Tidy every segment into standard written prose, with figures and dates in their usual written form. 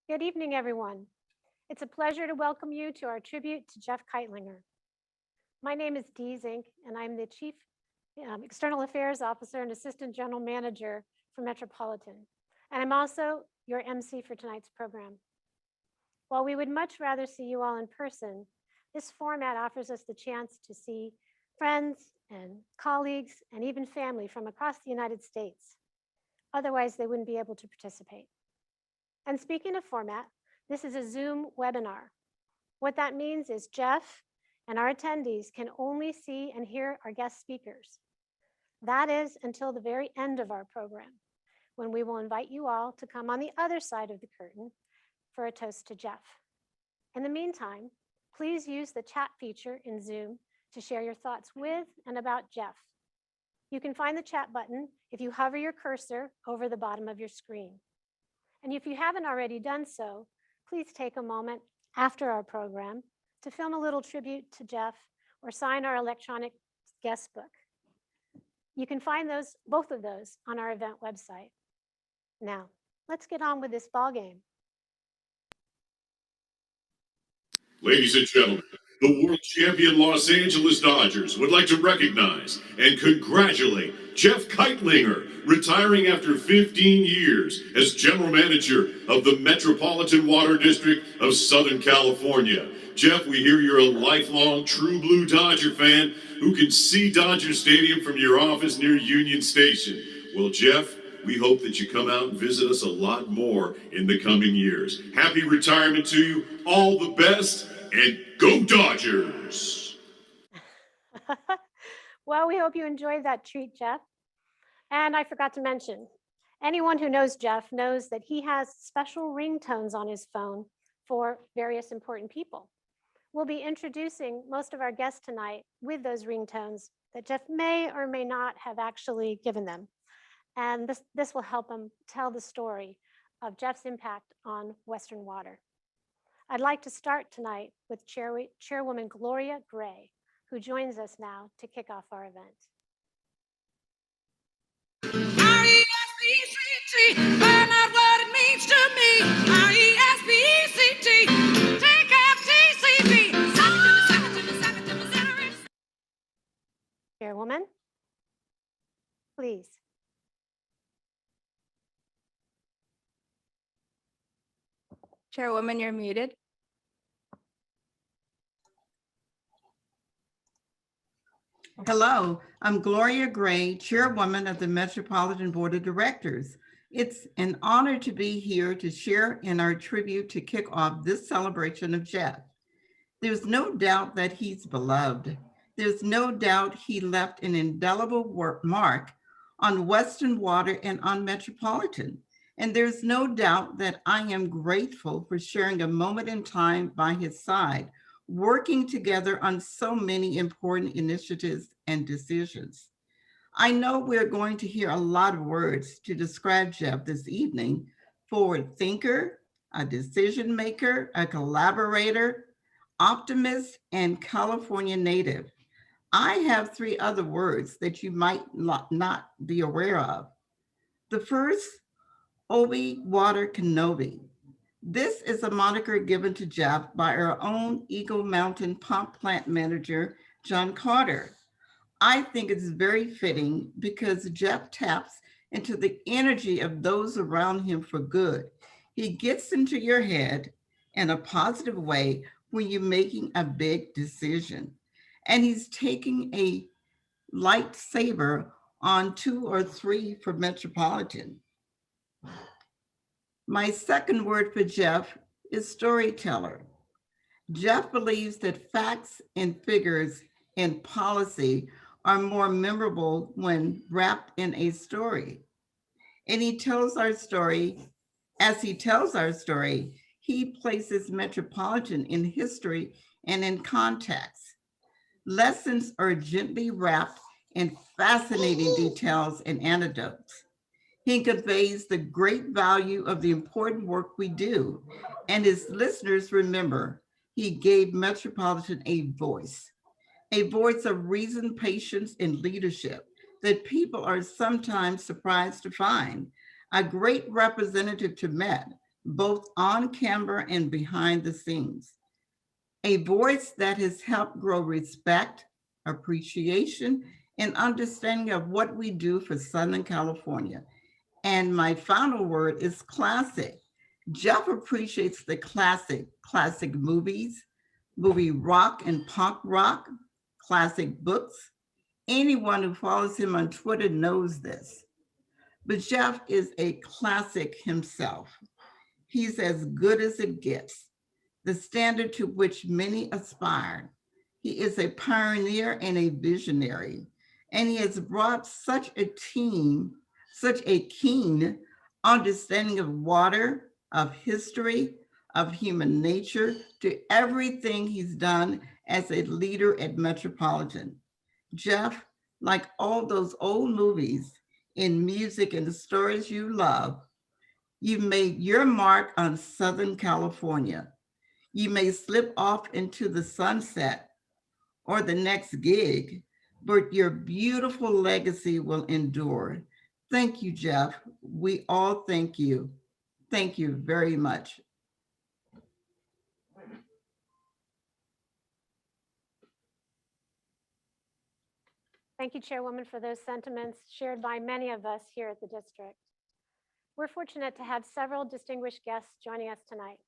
Good evening, everyone. It's a pleasure to welcome you to our tribute to Jeff Kightlinger. My name is Dee Zink, and I'm the Chief External Affairs Officer and Assistant General Manager for Metropolitan. And I'm also your MC for tonight's program. While we would much rather see you all in person, this format offers us the chance to see friends and colleagues and even family from across the United States. Otherwise, they wouldn't be able to participate. And speaking of format, this is a Zoom webinar. What that means is Jeff and our attendees can only see and hear our guest speakers. That is until the very end of our program, when we will invite you all to come on the other side of the curtain for a toast to Jeff. In the meantime, please use the chat feature in Zoom to share your thoughts with and about Jeff. You can find the chat button if you hover your cursor over the bottom of your screen. And if you haven't already done so, please take a moment after our program to film a little tribute to Jeff or sign our electronic guest book. You can find both of those on our event website. Now, let's get on with this ball game. Ladies and gentlemen, the world champion Los Angeles Dodgers would like to recognize and congratulate Jeff Kightlinger, retiring after 15 years as general manager of the Metropolitan Water District of Southern California. Jeff, we hear you're a lifelong True Blue Dodger fan who can see Dodger Stadium from your office near Union Station. Well, Jeff, we hope that you come out and visit us a lot more in the coming years. Happy retirement to you. All the best, and go Dodgers! Well, we hope you enjoyed that treat, Jeff. And I forgot to mention, anyone who knows Jeff knows that he has special ringtones on his phone for various important people. We'll be introducing most of our guests tonight with those ringtones that Jeff may or may not have actually given them. And this will help them tell the story of Jeff's impact on Western water. I'd like to start tonight with Chairwoman Gloria Gray, who joins us now to kick off our event. R-E-S-P-E-C-T, find out what it means to me. R-E-S-P-E-C-T, take out TCP. Chairwoman, please. Chairwoman, you're muted. Hello, I'm Gloria Gray, Chairwoman of the Metropolitan Board of Directors. It's an honor to be here to share in our tribute to kick off this celebration of Jeff. There's no doubt that he's beloved. There's no doubt he left an indelible mark on Western water and on Metropolitan. And there's no doubt that I am grateful for sharing a moment in time by his side, working together on so many important initiatives and decisions. I know we're going to hear a lot of words to describe Jeff this evening: forward thinker, a decision maker, a collaborator, optimist, and California native. I have three other words that you might not be aware of. The first, Obi Water Kenobi. This is a moniker given to Jeff by our own Eagle Mountain pump plant manager, John Carter. I think it's very fitting because Jeff taps into the energy of those around him for good. He gets into your head in a positive way when you're making a big decision. And he's taking a lightsaber on 2 or 3 for Metropolitan. My second word for Jeff is storyteller. Jeff believes that facts and figures and policy are more memorable when wrapped in a story. And he tells our story, as he tells our story, he places Metropolitan in history and in context. Lessons are gently wrapped in fascinating details and anecdotes. He conveys the great value of the important work we do, and his listeners remember he gave Metropolitan a voice of reason, patience, and leadership that people are sometimes surprised to find. A great representative to Met, both on camera and behind the scenes. A voice that has helped grow respect, appreciation, and understanding of what we do for Southern California. And my final word is classic. Jeff appreciates the classic movies, movie rock and punk rock, classic books. Anyone who follows him on Twitter knows this. But Jeff is a classic himself. He's as good as it gets, the standard to which many aspire. He is a pioneer and a visionary, and he has brought such a keen understanding of water, of history, of human nature to everything he's done as a leader at Metropolitan. Jeff, like all those old movies in music and the stories you love, you've made your mark on Southern California. You may slip off into the sunset or the next gig, but your beautiful legacy will endure. Thank you, Jeff. We all thank you. Thank you very much. Thank you, Chairwoman, for those sentiments shared by many of us here at the district. We're fortunate to have several distinguished guests joining us tonight,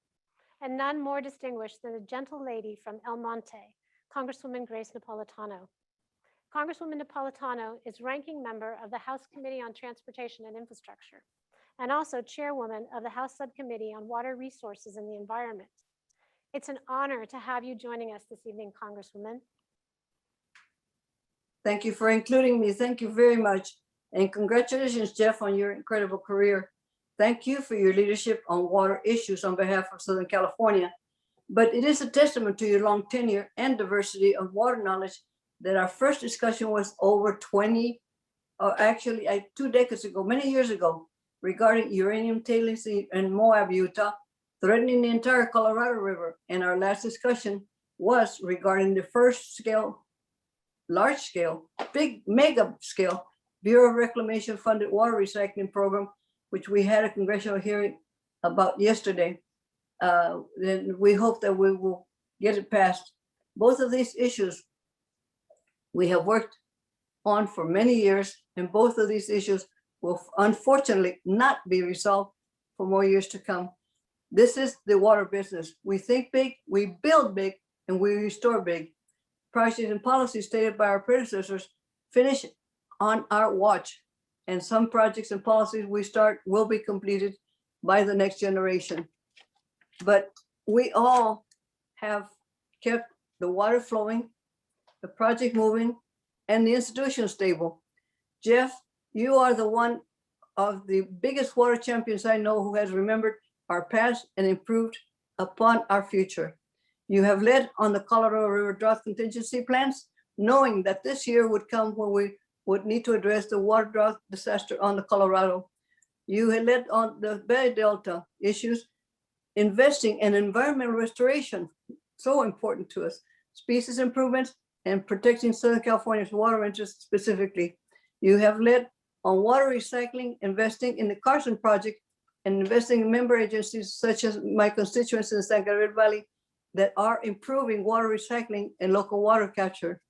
and none more distinguished than the gentle lady from El Monte, Congresswoman Grace Napolitano. Congresswoman Napolitano is ranking member of the House Committee on Transportation and Infrastructure, and also chairwoman of the House Subcommittee on Water Resources and the Environment. It's an honor to have you joining us this evening, Congresswoman. Thank you for including me. Thank you very much. And congratulations, Jeff, on your incredible career. Thank you for your leadership on water issues on behalf of Southern California. But it is a testament to your long tenure and diversity of water knowledge that our first discussion was over 20, or actually 2 decades ago, many years ago, regarding uranium tailings in Moab, Utah, threatening the entire Colorado River. And our last discussion was regarding the first scale, large scale, big mega scale Bureau of Reclamation funded water recycling program, which we had a congressional hearing about yesterday. Then we hope that we will get it passed. Both of these issues we have worked on for many years, and both of these issues will unfortunately not be resolved for more years to come. This is the water business. We think big, we build big, and we restore big. Projects and policies stated by our predecessors finish on our watch, and some projects and policies we start will be completed by the next generation. But we all have kept the water flowing, the project moving, and the institution stable. Jeff, you are the one of the biggest water champions I know who has remembered our past and improved upon our future. You have led on the Colorado River drought contingency plans, knowing that this year would come when we would need to address the water drought disaster on the Colorado. You had led on the Bay Delta issues, investing in environmental restoration, so important to us, species improvements, and protecting Southern California's water interests specifically. You have led on water recycling, investing in the Carson Project, and investing in member agencies such as my constituents in the San Gabriel Valley that are improving water recycling and local water capture.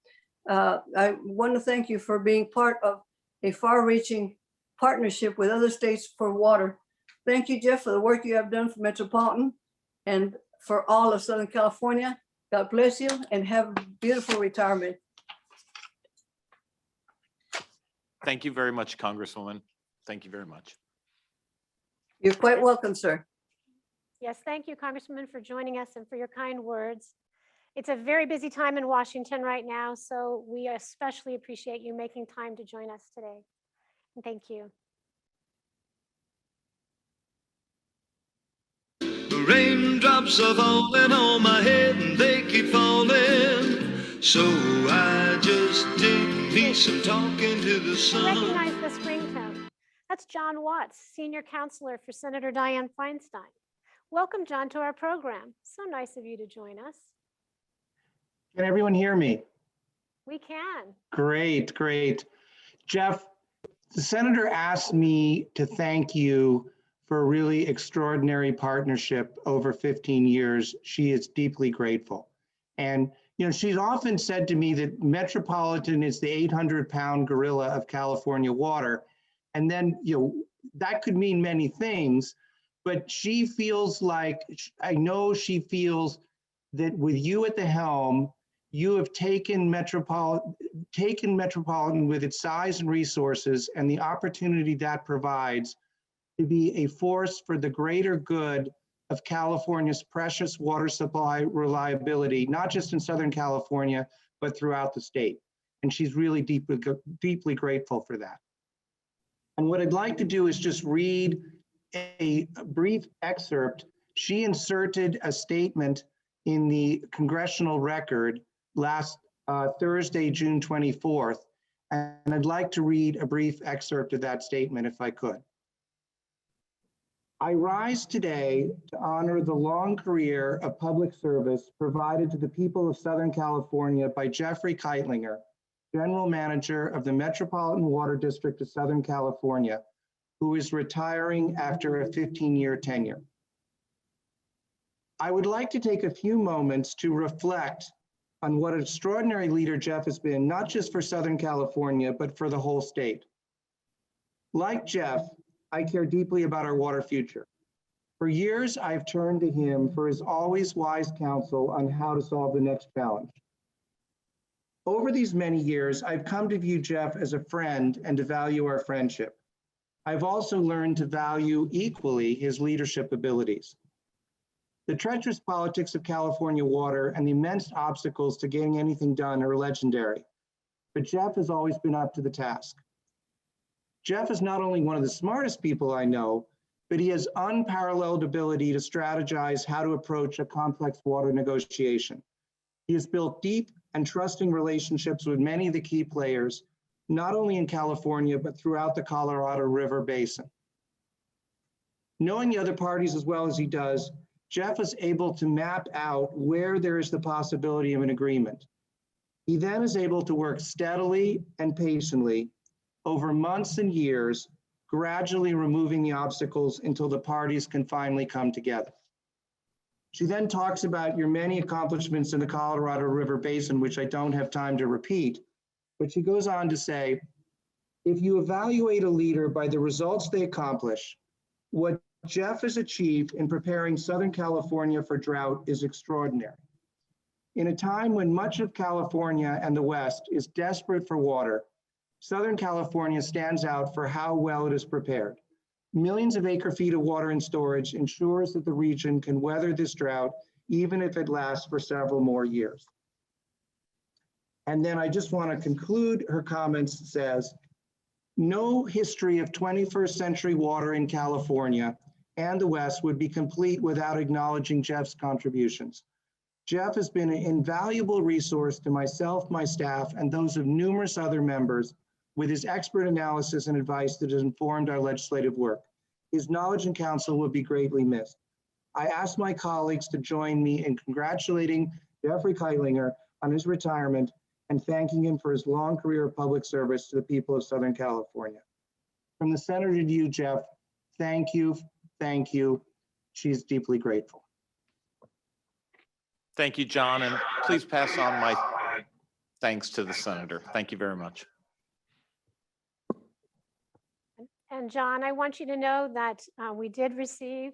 I want to thank you for being part of a far-reaching partnership with other states for water. Thank you, Jeff, for the work you have done for Metropolitan and for all of Southern California. God bless you and have a beautiful retirement. Thank you very much, Congresswoman. Thank you very much. You're quite welcome, sir. Yes, thank you, Congresswoman, for joining us and for your kind words. It's a very busy time in Washington right now, so we especially appreciate you making time to join us today. And thank you. The raindrops are falling on my head and they keep falling. So I just did me some talking to the sun. Recognize this ringtone. That's John Watts, Senior Counselor for Senator Dianne Feinstein. Welcome, John, to our program. So nice of you to join us. Can everyone hear me? We can. Great, great. Jeff, the senator asked me to thank you for a really extraordinary partnership over 15 years. She is deeply grateful. And she's often said to me that Metropolitan is the 800-pound gorilla of California water. And then, that could mean many things, but she feels like, I know she feels that with you at the helm, you have taken Metropolitan with its size and resources and the opportunity that provides to be a force for the greater good of California's precious water supply reliability, not just in Southern California, but throughout the state. And she's really deeply grateful for that. And what I'd like to do is just read a brief excerpt. She inserted a statement in the Congressional record last Thursday, June 24th. And I'd like to read a brief excerpt of that statement if I could. I rise today to honor the long career of public service provided to the people of Southern California by Jeffrey Kightlinger, General Manager of the Metropolitan Water District of Southern California, who is retiring after a 15-year tenure. I would like to take a few moments to reflect on what an extraordinary leader Jeff has been, not just for Southern California, but for the whole state. Like Jeff, I care deeply about our water future. For years, I've turned to him for his always wise counsel on how to solve the next challenge. Over these many years, I've come to view Jeff as a friend and to value our friendship. I've also learned to value equally his leadership abilities. The treacherous politics of California water and the immense obstacles to getting anything done are legendary, but Jeff has always been up to the task. Jeff is not only one of the smartest people I know, but he has unparalleled ability to strategize how to approach a complex water negotiation. He has built deep and trusting relationships with many of the key players, not only in California, but throughout the Colorado River Basin. Knowing the other parties as well as he does, Jeff is able to map out where there is the possibility of an agreement. He then is able to work steadily and patiently over months and years, gradually removing the obstacles until the parties can finally come together. She then talks about your many accomplishments in the Colorado River Basin, which I don't have time to repeat, but she goes on to say, if you evaluate a leader by the results they accomplish, what Jeff has achieved in preparing Southern California for drought is extraordinary. In a time when much of California and the West is desperate for water, Southern California stands out for how well it is prepared. Millions of acre-feet of water in storage ensures that the region can weather this drought, even if it lasts for several more years. And then I just want to conclude her comments, says, no history of 21st century water in California and the West would be complete without acknowledging Jeff's contributions. Jeff has been an invaluable resource to myself, my staff, and those of numerous other members with his expert analysis and advice that has informed our legislative work. His knowledge and counsel will be greatly missed. I ask my colleagues to join me in congratulating Jeffrey Kightlinger on his retirement and thanking him for his long career of public service to the people of Southern California. From the Senator to you, Jeff, thank you, thank you. She's deeply grateful. Thank you, John, and please pass on my thanks to the Senator. Thank you very much. And John, I want you to know that we did receive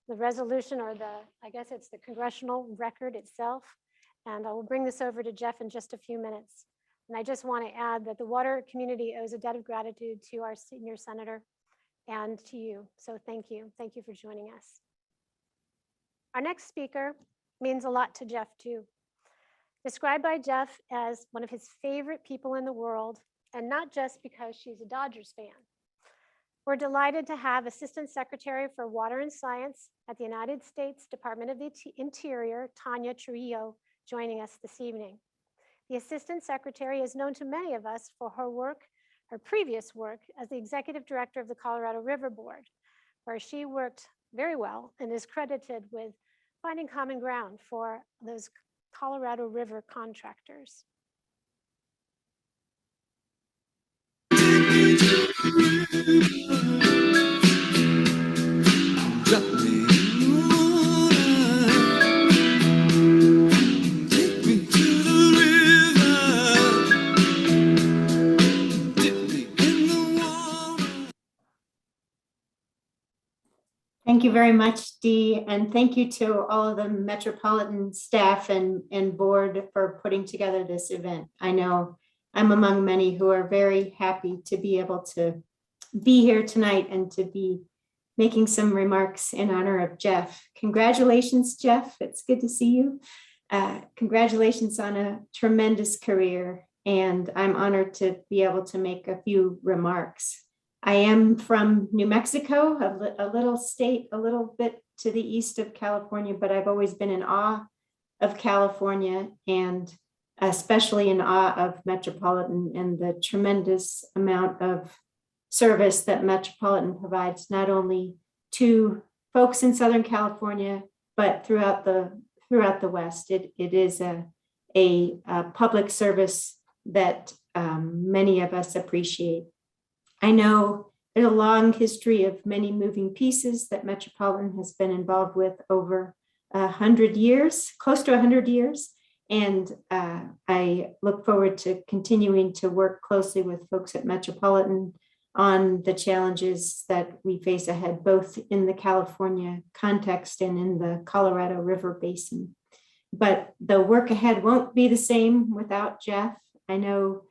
the resolution, or I guess it's the Congressional record itself. And I will bring this over to Jeff in just a few minutes. And I just want to add that the water community owes a debt of gratitude to our senior senator and to you. So thank you. Thank you for joining us. Our next speaker means a lot to Jeff too. Described by Jeff as one of his favorite people in the world, and not just because she's a Dodgers fan. We're delighted to have Assistant Secretary for Water and Science at the United States Department of the Interior, Tanya Trujillo, joining us this evening. The Assistant Secretary is known to many of us for her previous work as the Executive Director of the Colorado River Board, where she worked very well and is credited with finding common ground for those Colorado River contractors. Thank you very much, Dee, and thank you to all of the Metropolitan staff and board for putting together this event. I know I'm among many who are very happy to be able to be here tonight and to be making some remarks in honor of Jeff. Congratulations, Jeff. It's good to see you. Congratulations on a tremendous career, and I'm honored to be able to make a few remarks. I am from New Mexico, a little state, a little bit to the east of California, but I've always been in awe of California and especially in awe of Metropolitan and the tremendous amount of service that Metropolitan provides, not only to folks in Southern California, but throughout the West. It is a public service that many of us appreciate. I know there's a long history of many moving pieces that Metropolitan has been involved with over 100 years, close to 100 years. And I look forward to continuing to work closely with folks at Metropolitan on the challenges that we face ahead, both in the California context and in the Colorado River Basin. But the work ahead won't be the same without Jeff. I know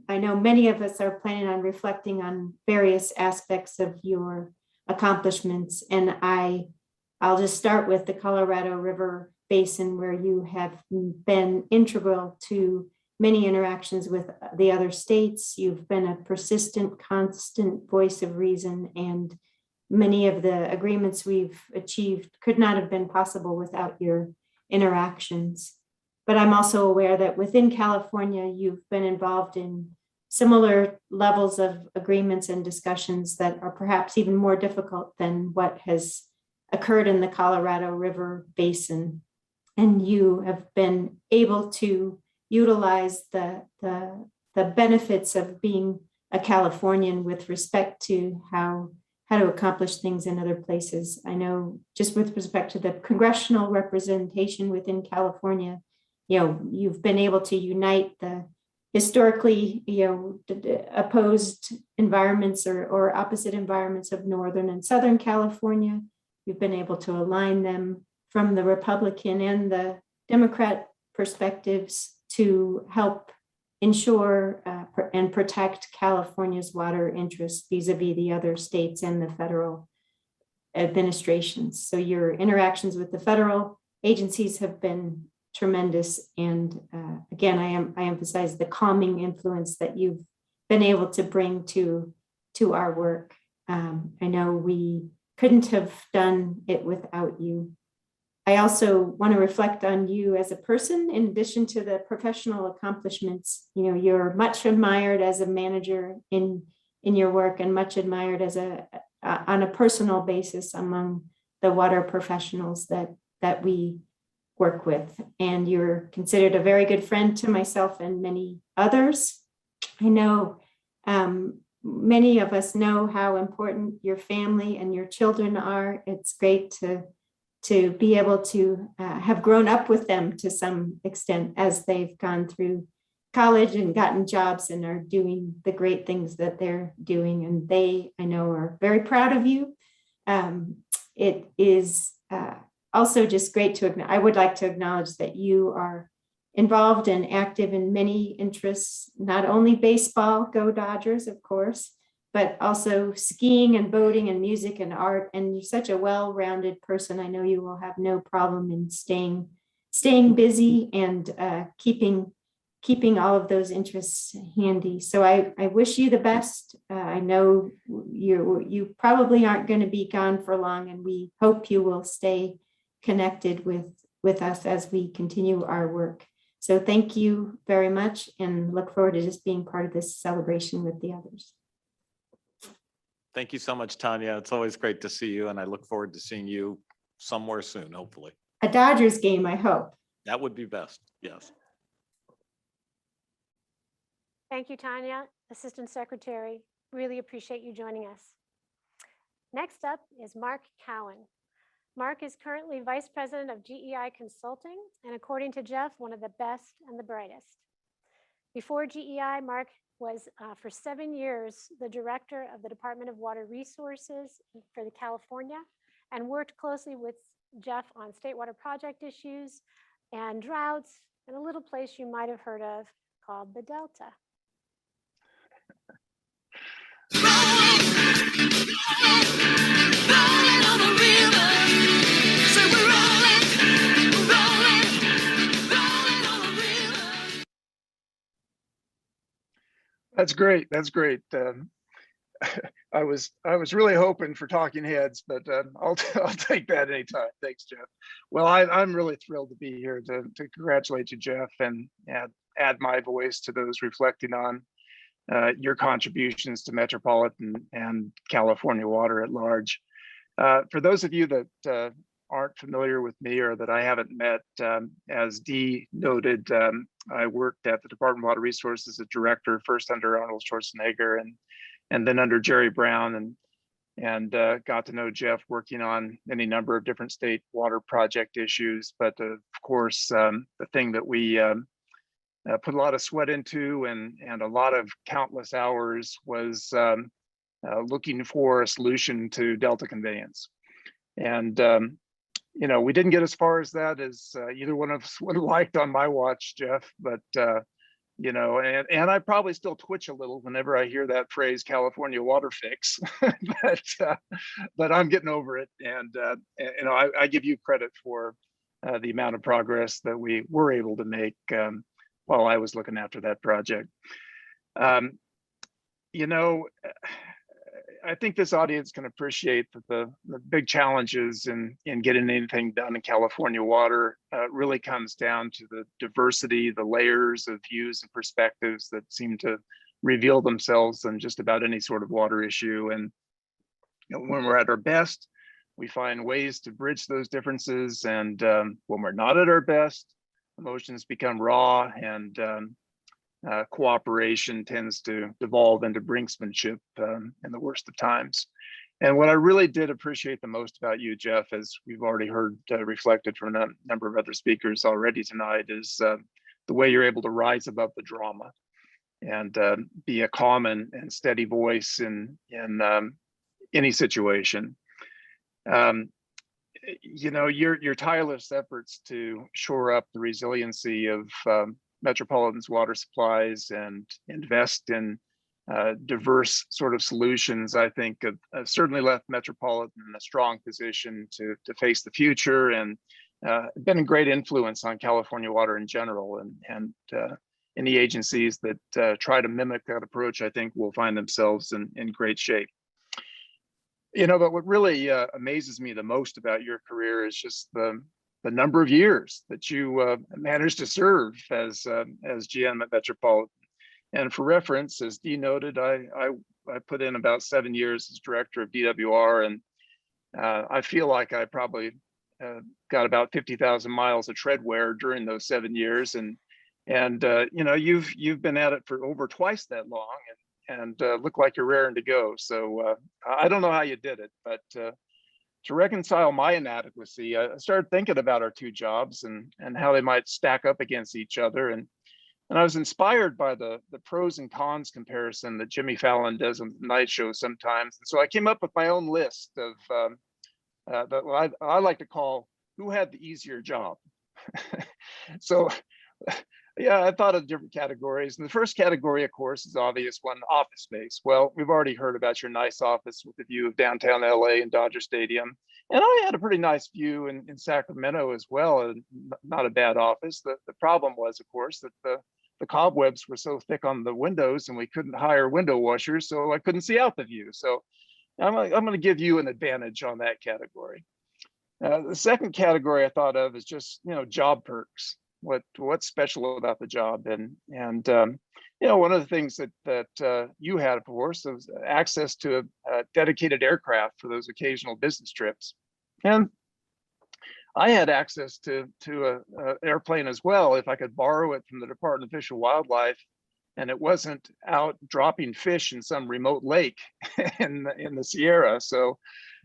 I know many of us are planning on reflecting on various aspects of your accomplishments. And I'll just start with the Colorado River Basin, where you have been integral to many interactions with the other states. You've been a persistent, constant voice of reason, and many of the agreements we've achieved could not have been possible without your interactions. But I'm also aware that within California, you've been involved in similar levels of agreements and discussions that are perhaps even more difficult than what has occurred in the Colorado River Basin. And you have been able to utilize the benefits of being a Californian with respect to how to accomplish things in other places. I know just with respect to the congressional representation within California, you've been able to unite the historically, opposed environments or opposite environments of Northern and Southern California. You've been able to align them from the Republican and the Democrat perspectives to help ensure and protect California's water interests vis-a-vis the other states and the federal administrations. So your interactions with the federal agencies have been tremendous. And again, I emphasize the calming influence that you've been able to bring to our work. I know we couldn't have done it without you. I also want to reflect on you as a person, in addition to the professional accomplishments. You're much admired as a manager in your work, and much admired as on a personal basis among the water professionals that we work with. And you're considered a very good friend to myself and many others. I know many of us know how important your family and your children are. It's great to be able to have grown up with them to some extent as they've gone through college and gotten jobs and are doing the great things that they're doing. And they, I know, are very proud of you. It is also just great I would like to acknowledge that you are involved and active in many interests, not only baseball, go Dodgers, of course, but also skiing and boating and music and art. And you're such a well-rounded person. I know you will have no problem in staying busy and keeping all of those interests handy. So I wish you the best. I know you probably aren't going to be gone for long, and we hope you will stay connected with us as we continue our work. So thank you very much, and look forward to just being part of this celebration with the others. Thank you so much, Tanya. It's always great to see you, and I look forward to seeing you somewhere soon, hopefully. A Dodgers game, I hope. That would be best, yes. Thank you, Tanya, Assistant Secretary. Really appreciate you joining us. Next up is Mark Cowan. Mark is currently Vice President of GEI Consulting, and according to Jeff, one of the best and the brightest. Before GEI, Mark was for 7 years the director of the Department of Water Resources for the California, and worked closely with Jeff on state water project issues and droughts in a little place you might have heard of called the Delta. Rolling on the river. Say we're rolling on the river. That's great. That's great. I was really hoping for talking heads, but I'll take that anytime. Thanks, Jeff. Well, I'm really thrilled to be here to congratulate you, Jeff, and add my voice to those reflecting on your contributions to Metropolitan and California water at large. For those of you that aren't familiar with me or that I haven't met, as Dee noted, I worked at the Department of Water Resources as director, first under Arnold Schwarzenegger and then under Jerry Brown, and got to know Jeff working on any number of different state water project issues. But of course, the thing that we put a lot of sweat into and a lot of countless hours was looking for a solution to Delta conveyance. And you know, we didn't get as far as that as either one of us would have liked on my watch, Jeff, but you know, and I probably still twitch a little whenever I hear that phrase, California water fix, but I'm getting over it. And you know, I give you credit for the amount of progress that we were able to make while I was looking after that project. You know, I think this audience can appreciate that the big challenges in getting anything done in California water really comes down to the diversity, the layers of views and perspectives that seem to reveal themselves on just about any sort of water issue. And you know, when we're at our best, we find ways to bridge those differences. And when we're not at our best, emotions become raw, and cooperation tends to devolve into brinksmanship in the worst of times. And what I really did appreciate the most about you, Jeff, as we've already heard reflected from a number of other speakers already tonight, is the way you're able to rise above the drama and be a calm and steady voice in any situation. You know, your tireless efforts to shore up the resiliency of Metropolitan's water supplies and invest in diverse sort of solutions, I think have certainly left Metropolitan in a strong position to face the future, and been a great influence on California water in general. And any agencies that try to mimic that approach, I think, will find themselves in great shape. You know, but what really amazes me the most about your career is just the number of years that you managed to serve as GM at Metropolitan. And for reference, as Dee noted, I put in about 7 years as director of DWR, and I feel like I probably got about 50,000 miles of tread wear during those 7 years. And you know, you've been at it for over twice that long, and look like you're raring to go. So I don't know how you did it, but to reconcile my inadequacy, I started thinking about our two jobs and how they might stack up against each other. And I was inspired by the pros and cons comparison that Jimmy Fallon does on the Night Show sometimes. And so I came up with my own list of that I like to call who had the easier job. So yeah, I thought of different categories. And the first category, of course, is obvious one, office space. Well, we've already heard about your nice office with the view of downtown LA and Dodger Stadium. And I had a pretty nice view in Sacramento as well, and not a bad office. The problem was, of course, that the cobwebs were so thick on the windows and we couldn't hire window washers, so I couldn't see out the view. So I'm going to give you an advantage on that category. The second category I thought of is just, you know, job perks. What's special about the job? And you know, one of the things that you had, of course, was access to a dedicated aircraft for those occasional business trips. And I had access to a airplane as well, if I could borrow it from the Department of Fish and Wildlife, and it wasn't out dropping fish in some remote lake in the Sierra. So,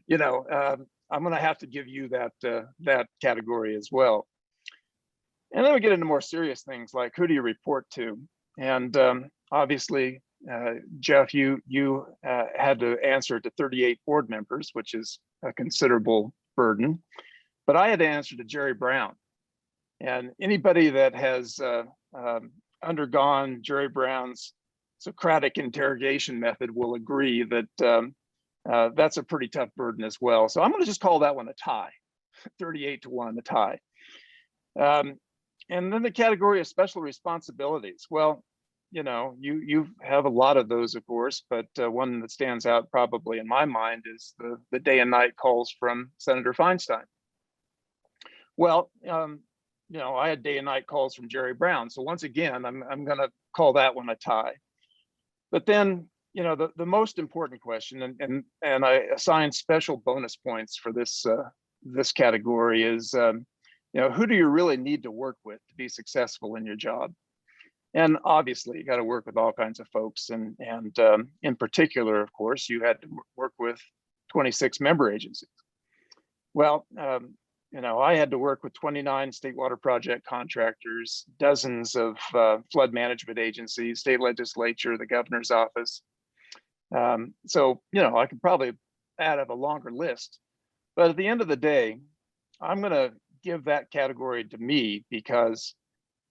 you know, I'm going to have to give you that category as well. And then we get into more serious things like who do you report to? And obviously, Jeff, you had to answer to 38 board members, which is a considerable burden. But I had to answer to Jerry Brown. And anybody that has undergone Jerry Brown's Socratic interrogation method will agree that that's a pretty tough burden as well. So I'm going to just call that one a tie, 38-1, a tie. And then the category of special responsibilities. Well, you know, you have a lot of those, of course, but one that stands out probably in my mind is the day and night calls from Senator Feinstein. Well, you know, I had day and night calls from Jerry Brown. So once again, I'm going to call that one a tie. But then, you know, the most important question, and I assign special bonus points for this this category is, you know, who do you really need to work with to be successful in your job? And obviously, you got to work with all kinds of folks. And in particular, of course, you had to work with 26 member agencies. Well, you know, I had to work with 29 state water project contractors, dozens of flood management agencies, state legislature, the governor's office. So, you know, I could probably add up a longer list. But at the end of the day, I'm going to give that category to me because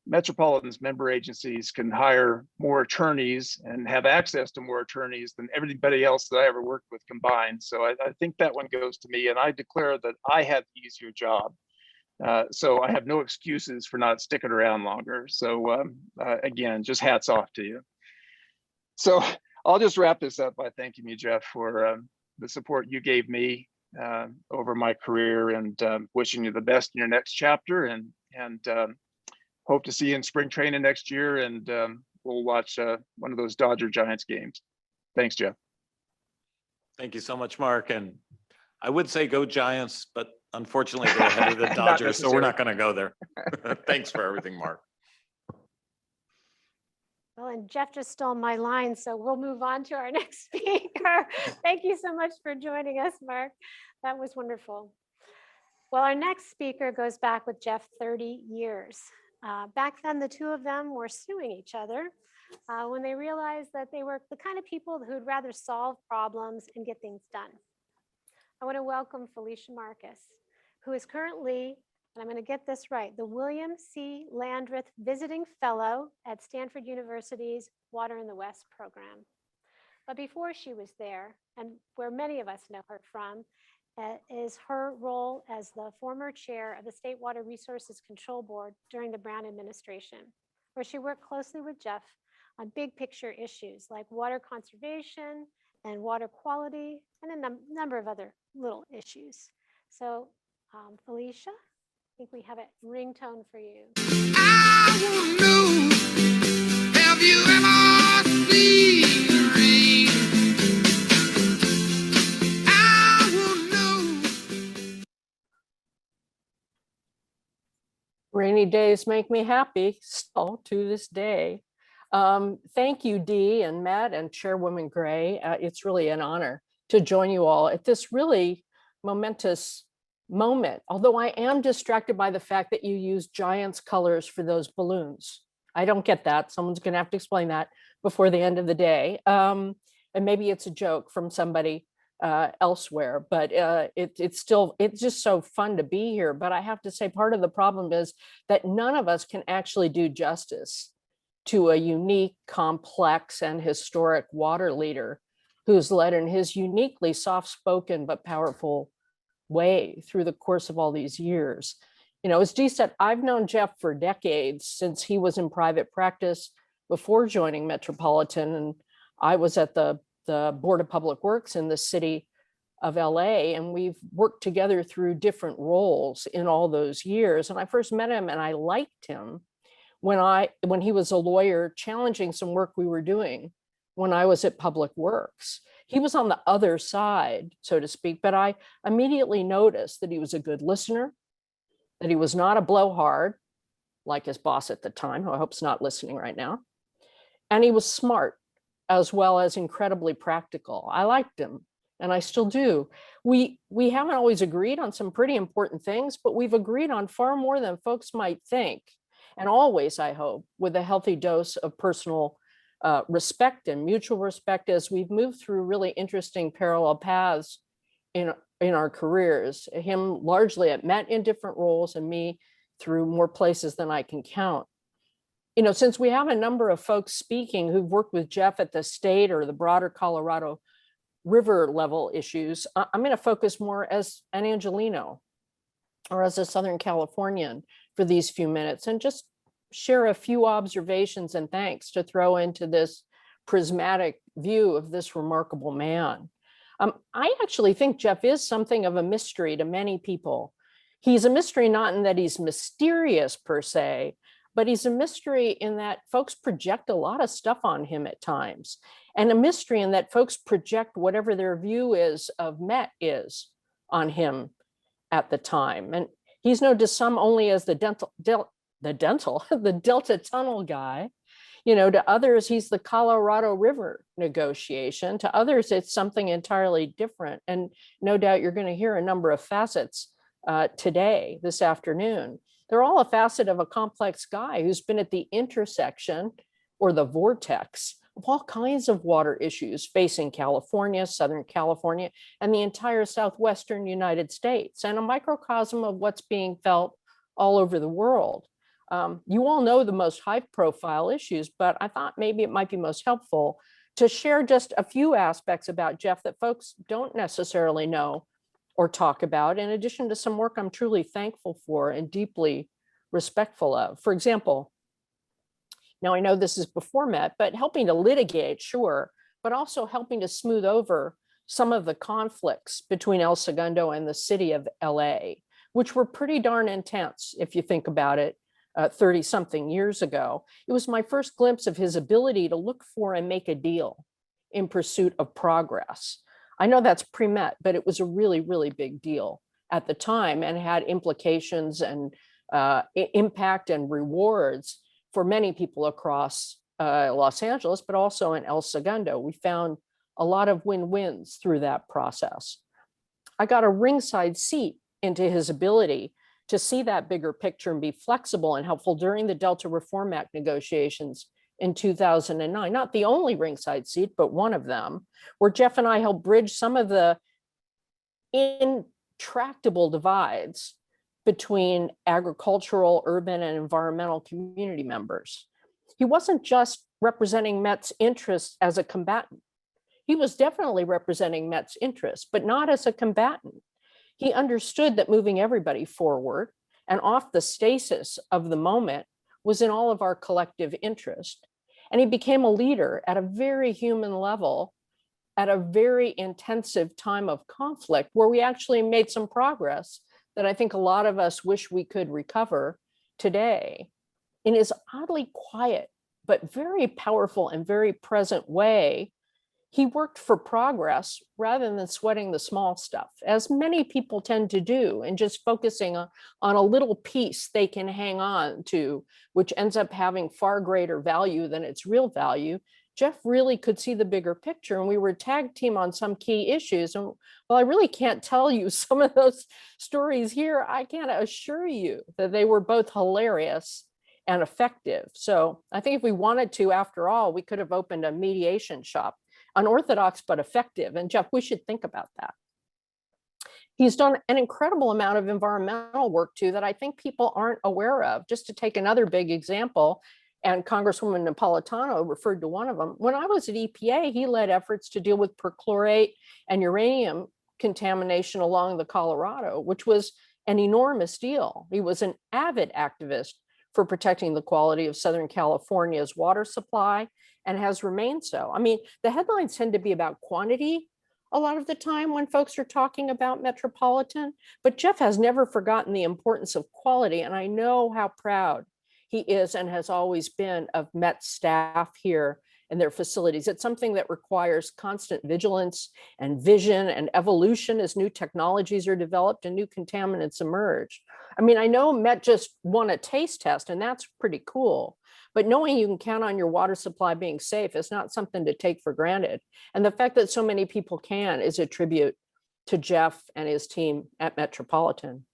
Metropolitan's member agencies can hire more attorneys and have access to more attorneys than everybody else that I ever worked with combined. So I think that one goes to me, and I declare that I had the easier job. So I have no excuses for not sticking around longer. So again, just hats off to you. So I'll just wrap this up by thanking you, Jeff, for the support you gave me over my career, and wishing you the best in your next chapter, and hope to see you in spring training next year, and we'll watch one of those Dodger Giants games. Thanks, Jeff. Thank you so much, Mark. And I would say go Giants, but unfortunately they're ahead of the Dodgers, so we're not going to go there. Thanks for everything, Mark. Well, and Jeff just stole my line, so we'll move on to our next speaker. Thank you so much for joining us, Mark. That was wonderful. Well, our next speaker goes back with Jeff 30 years. Back then, the two of them were suing each other when they realized that they were the kind of people who'd rather solve problems and get things done. I want to welcome Felicia Marcus, who is currently, and I'm going to get this right, the William C. Landreth Visiting Fellow at Stanford University's Water in the West program. But before she was there, and where many of us know her from, is her role as the former chair of the State Water Resources Control Board during the Brown administration, where she worked closely with Jeff on big picture issues like water conservation and water quality, and a number of other little issues. So Felicia, I think we have a ringtone for you. I want to know, have you ever seen the rain? I want to know. Rainy days make me happy, still to this day. Thank you, Dee and Matt and Chairwoman Gray. It's really an honor to join you all at this really momentous moment, although I am distracted by the fact that you use Giants colors for those balloons. I don't get that. Someone's going to have to explain that before the end of the day. And maybe it's a joke from somebody elsewhere, but it's just so fun to be here. But I have to say, part of the problem is that none of us can actually do justice to a unique, complex, and historic water leader who's led in his uniquely soft-spoken but powerful way through the course of all these years. You know, as Dee said, I've known Jeff for decades, since he was in private practice before joining Metropolitan, and I was at the Board of Public Works in the city of LA, and we've worked together through different roles in all those years. And I first met him and I liked him when he was a lawyer challenging some work we were doing when I was at Public Works. He was on the other side, so to speak, but I immediately noticed that he was a good listener, that he was not a blowhard, like his boss at the time, who I hope's not listening right now. And he was smart, as well as incredibly practical. I liked him, and I still do. We haven't always agreed on some pretty important things, but we've agreed on far more than folks might think. And always, I hope, with a healthy dose of personal respect and mutual respect as we've moved through really interesting parallel paths in our careers. Him largely at Met in different roles, and me through more places than I can count. Since we have a number of folks speaking who've worked with Jeff at the state or the broader Colorado River level issues, I'm going to focus more as an Angelino or as a Southern Californian for these few minutes, and just share a few observations and thanks to throw into this prismatic view of this remarkable man. I actually think Jeff is something of a mystery to many people. He's a mystery not in that he's mysterious per se, but he's a mystery in that folks project a lot of stuff on him at times, and a mystery in that folks project whatever their view is of Met is on him at the time. And he's known to some only as the Delta Tunnel guy. To others, he's the Colorado River negotiation. To others, it's something entirely different. And no doubt you're going to hear a number of facets today, this afternoon. They're all a facet of a complex guy who's been at the intersection or the vortex of all kinds of water issues facing California, Southern California, and the entire Southwestern United States, and a microcosm of what's being felt all over the world. You all know the most high-profile issues, but I thought maybe it might be most helpful to share just a few aspects about Jeff that folks don't necessarily know or talk about, in addition to some work I'm truly thankful for and deeply respectful of. For example, now I know this is before Met, but helping to litigate, sure, but also helping to smooth over some of the conflicts between El Segundo and the city of LA, which were pretty darn intense if you think about it. 30-something years ago. It was my first glimpse of his ability to look for and make a deal in pursuit of progress. I know that's pre-Met, but it was a really, really big deal at the time and had implications and impact and rewards for many people across Los Angeles, but also in El Segundo. We found a lot of win-wins through that process. I got a ringside seat into his ability to see that bigger picture and be flexible and helpful during the Delta Reform Act negotiations in 2009. Not the only ringside seat, but one of them, where Jeff and I helped bridge some of the intractable divides between agricultural, urban, and environmental community members. He wasn't just representing Met's interests as a combatant. He was definitely representing Met's interests, but not as a combatant. He understood that moving everybody forward and off the stasis of the moment was in all of our collective interest. And he became a leader at a very human level at a very intensive time of conflict where we actually made some progress that I think a lot of us wish we could recover today. In his oddly quiet, but very powerful and very present way, he worked for progress rather than sweating the small stuff, as many people tend to do, and just focusing on a little piece they can hang on to, which ends up having far greater value than its real value. Jeff really could see the bigger picture, and we were a tag team on some key issues. And while I really can't tell you some of those stories here, I can assure you that they were both hilarious and effective. So I think if we wanted to, after all, we could have opened a mediation shop, unorthodox but effective. And Jeff, we should think about that. He's done an incredible amount of environmental work too that I think people aren't aware of. Just to take another big example, and Congresswoman Napolitano referred to one of them. When I was at EPA, he led efforts to deal with perchlorate and uranium contamination along the Colorado, which was an enormous deal. He was an avid activist for protecting the quality of Southern California's water supply, and has remained so. I mean, the headlines tend to be about quantity a lot of the time when folks are talking about Metropolitan, but Jeff has never forgotten the importance of quality, and I know how proud he is and has always been of Met staff here and their facilities. It's something that requires constant vigilance and vision and evolution as new technologies are developed and new contaminants emerge. I mean, I know Met just won a taste test, and that's pretty cool, but knowing you can count on your water supply being safe is not something to take for granted. And the fact that so many people can is a tribute to Jeff and his team at Metropolitan.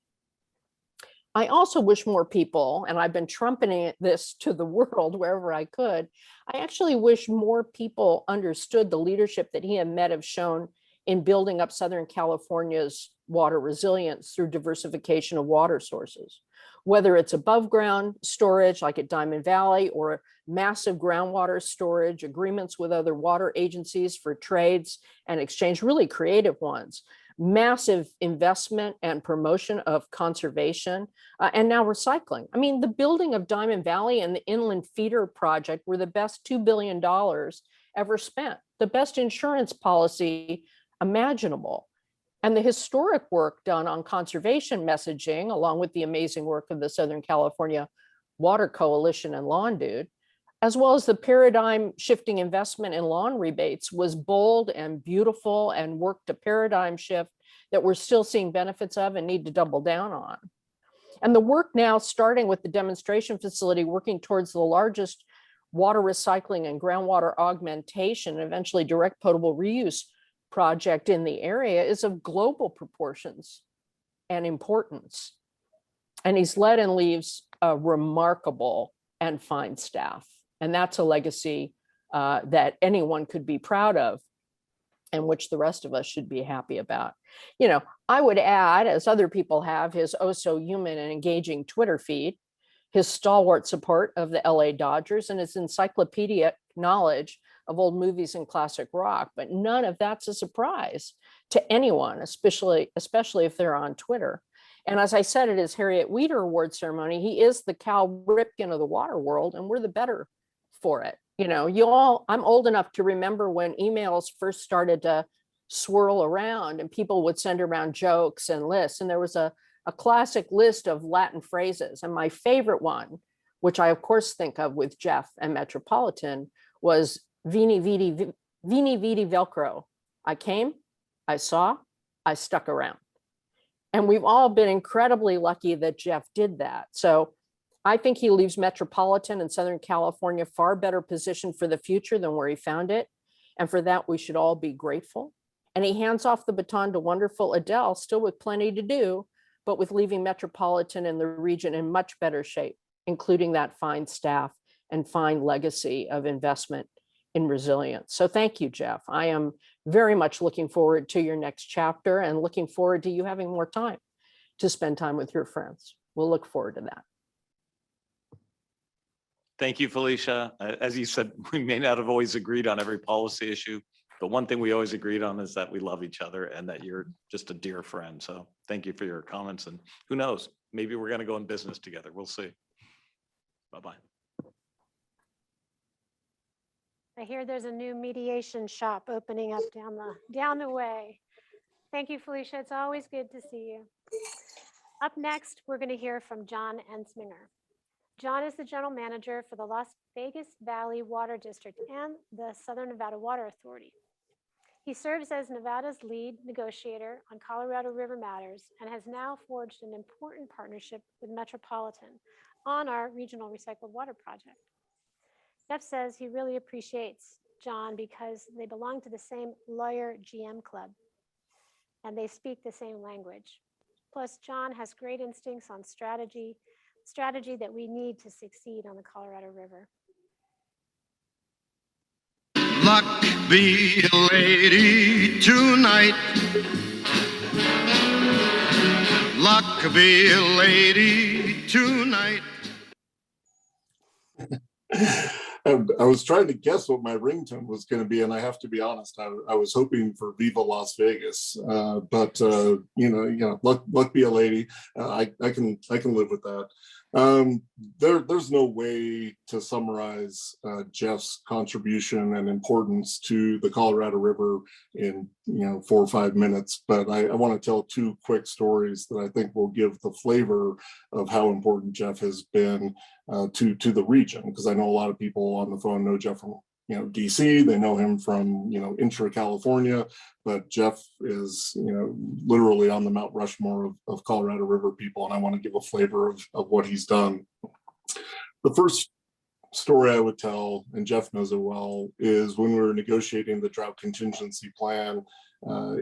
I also wish more people, and I've been trumpeting this to the world wherever I could, I actually wish more people understood the leadership that he and Met have shown in building up Southern California's water resilience through diversification of water sources. Whether it's above ground storage like at Diamond Valley or massive groundwater storage, agreements with other water agencies for trades and exchange, really creative ones, massive investment and promotion of conservation, and now recycling. I mean, the building of Diamond Valley and the Inland Feeder Project were the best $2 billion ever spent, the best insurance policy imaginable. And the historic work done on conservation messaging, along with the amazing work of the Southern California Water Coalition and Lawn Dude, as well as the paradigm shifting investment in lawn rebates, was bold and beautiful and worked a paradigm shift that we're still seeing benefits of and need to double down on. And the work now, starting with the demonstration facility, working towards the largest water recycling and groundwater augmentation, and eventually direct potable reuse project in the area, is of global proportions and importance. And he's led and leaves a remarkable and fine staff. And that's a legacy that anyone could be proud of, and which the rest of us should be happy about. You know, I would add, as other people have, his oh so human and engaging Twitter feed, his stalwart support of the LA Dodgers, and his encyclopedic knowledge of old movies and classic rock. But none of that's a surprise to anyone, especially if they're on Twitter. And as I said at his Harriet Weeder Award ceremony, he is the Cal Ripken of the water world, and we're the better for it. You know, I'm old enough to remember when emails first started to swirl around and people would send around jokes and lists. And there was a classic list of Latin phrases. And my favorite one, which I of course think of with Jeff and Metropolitan, was Vini Vidi Velcro. I came, I saw, I stuck around. And we've all been incredibly lucky that Jeff did that. So I think he leaves Metropolitan and Southern California far better positioned for the future than where he found it. And for that, we should all be grateful. And he hands off the baton to wonderful Adele, still with plenty to do, but with leaving Metropolitan and the region in much better shape, including that fine staff and fine legacy of investment in resilience. So thank you, Jeff. I am very much looking forward to your next chapter and looking forward to you having more time to spend time with your friends. We'll look forward to that. Thank you, Felicia. As you said, we may not have always agreed on every policy issue, but one thing we always agreed on is that we love each other and that you're just a dear friend. So thank you for your comments. And who knows, maybe we're going to go in business together. We'll see. Bye-bye. I hear there's a new mediation shop opening up down the way. Thank you, Felicia. It's always good to see you. Up next, we're going to hear from John Ensminger. John is the general manager for the Las Vegas Valley Water District and the Southern Nevada Water Authority. He serves as Nevada's lead negotiator on Colorado River matters and has now forged an important partnership with Metropolitan on our regional recycled water project. Jeff says he really appreciates John because they belong to the same lawyer GM club and they speak the same language. Plus, John has great instincts on strategy that we need to succeed on the Colorado River. Luck be a lady tonight. Luck be a lady tonight. I was trying to guess what my ringtone was going to be, and I have to be honest, I was hoping for Viva Las Vegas, but luck be a lady. I can live with that. There's no way to summarize Jeff's contribution and importance to the Colorado River in 4 or 5 minutes, but I want to tell 2 quick stories that I think will give the flavor of how important Jeff has been to the region, because I know a lot of people on the phone know Jeff from DC, they know him from intra-California, but Jeff is literally on the Mount Rushmore of Colorado River people, and I want to give a flavor of what he's done. The first story I would tell, and Jeff knows it well, is when we were negotiating the drought contingency plan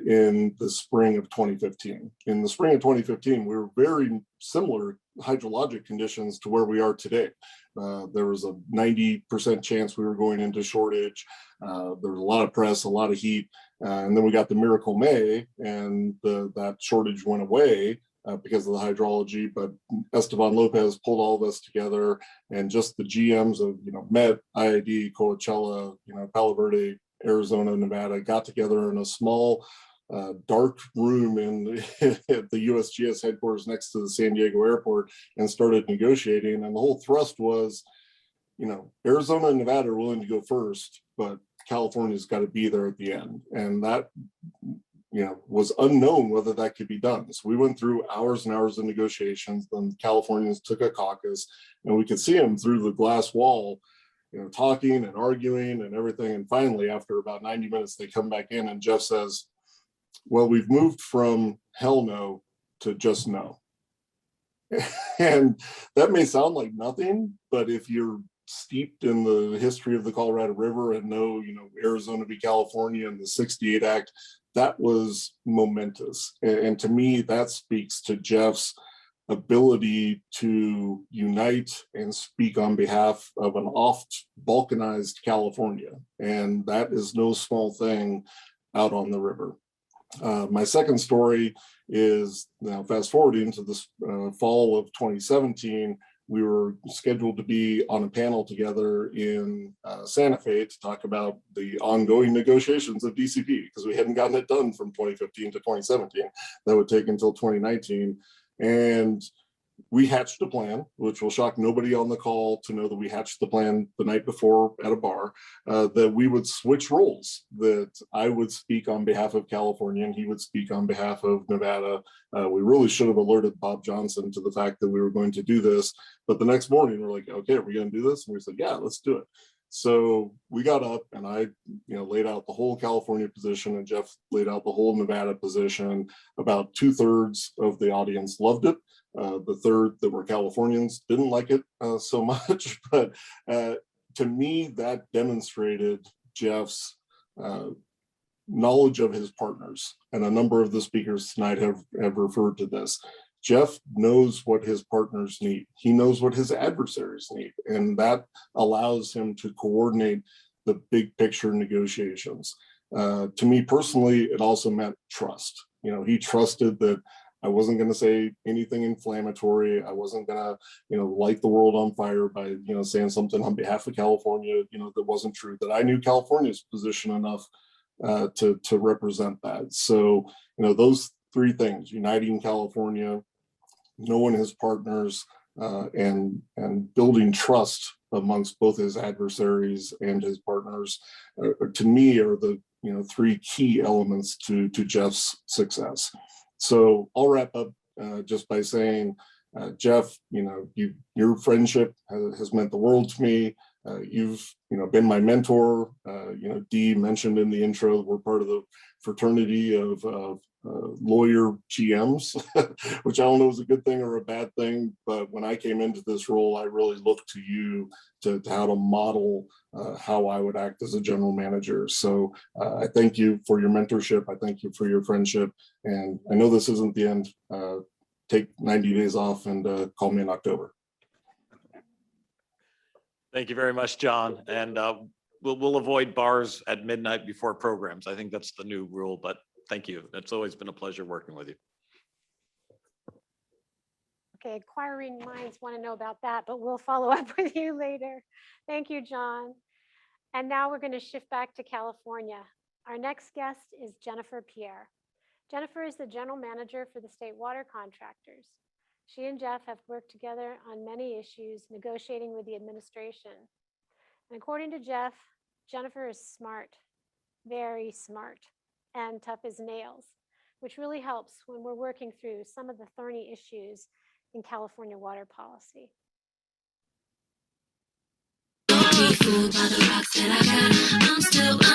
in the spring of 2015. In the spring of 2015, we were very similar hydrologic conditions to where we are today. There was a 90% chance we were going into shortage. There was a lot of press, a lot of heat, and then we got the miracle May, and that shortage went away because of the hydrology. But Esteban Lopez pulled all of us together, and just the GMs of Met, IID, Coachella, Palo Verde, Arizona, Nevada got together in a small dark room at the USGS headquarters next to the San Diego airport and started negotiating. And the whole thrust was, Arizona and Nevada are willing to go first, but California's got to be there at the end. And that, was unknown whether that could be done. So we went through hours and hours of negotiations. Then Californians took a caucus, and we could see them through the glass wall, talking and arguing and everything. And finally, after about 90 minutes, they come back in and Jeff says, well, we've moved from hell no to just no. And that may sound like nothing, but if you're steeped in the history of the Colorado River and know, Arizona v. California and the 68 Act, that was momentous. And to me, that speaks to Jeff's ability to unite and speak on behalf of an oft balkanized California. And that is no small thing out on the river. My second story is now fast forwarding to this fall of 2017. We were scheduled to be on a panel together in Santa Fe to talk about the ongoing negotiations of DCP, because we hadn't gotten it done from 2015 to 2017. That would take until 2019. And we hatched a plan, which will shock nobody on the call to know that we hatched the plan the night before at a bar, that we would switch roles, that I would speak on behalf of California and he would speak on behalf of Nevada. We really should have alerted Bob Johnson to the fact that we were going to do this. But the next morning we're like, okay, are we going to do this? And we said, yeah, let's do it. So we got up and I, laid out the whole California position, and Jeff laid out the whole Nevada position. About 2/3 of the audience loved it. The third that were Californians didn't like it so much, but to me, that demonstrated Jeff's knowledge of his partners. And a number of the speakers tonight have referred to this. Jeff knows what his partners need. He knows what his adversaries need. And that allows him to coordinate the big picture negotiations. To me personally, it also meant trust. He trusted that I wasn't going to say anything inflammatory. I wasn't going to, light the world on fire by, saying something on behalf of California, that wasn't true, that I knew California's position enough to represent that. So, those three things: uniting California, knowing his partners, and building trust amongst both his adversaries and his partners, to me are the, three key elements to Jeff's success. So I'll wrap up just by saying, Jeff, your friendship has meant the world to me. You've, been my mentor. Dee mentioned in the intro, we're part of the fraternity of lawyer GMs, which I don't know is a good thing or a bad thing. But when I came into this role, I really looked to you to how to model how I would act as a general manager. So I thank you for your mentorship. I thank you for your friendship. And I know this isn't the end. Take 90 days off and call me in October. Thank you very much, John. And we'll avoid bars at midnight before programs. I think that's the new rule, but thank you. It's always been a pleasure working with you. Okay, inquiring minds want to know about that, but we'll follow up with you later. Thank you, John. And now we're going to shift back to California. Our next guest is Jennifer Pierre. Jennifer is the general manager for the state water contractors. She and Jeff have worked together on many issues, negotiating with the administration. And according to Jeff, Jennifer is smart, very smart, and tough as nails, which really helps when we're working through some of the thorny issues in California water policy. I'm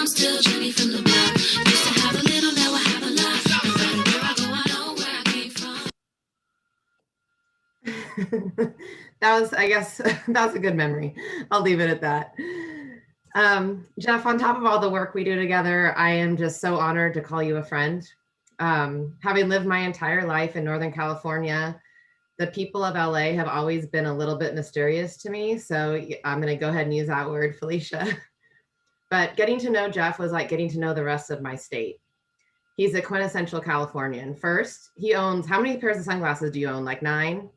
still Jenny from the block. Used to have a little, now I have a lot. No matter where I go, I know where I came from. That was, I guess, that was a good memory. I'll leave it at that. Jeff, on top of all the work we do together, I am just so honored to call you a friend. Having lived my entire life in Northern California, the people of LA have always been a little bit mysterious to me. So I'm going to go ahead and use that word, Felicia. But getting to know Jeff was like getting to know the rest of my state. He's a quintessential Californian. First, he owns, how many pairs of sunglasses do you own? Like 9?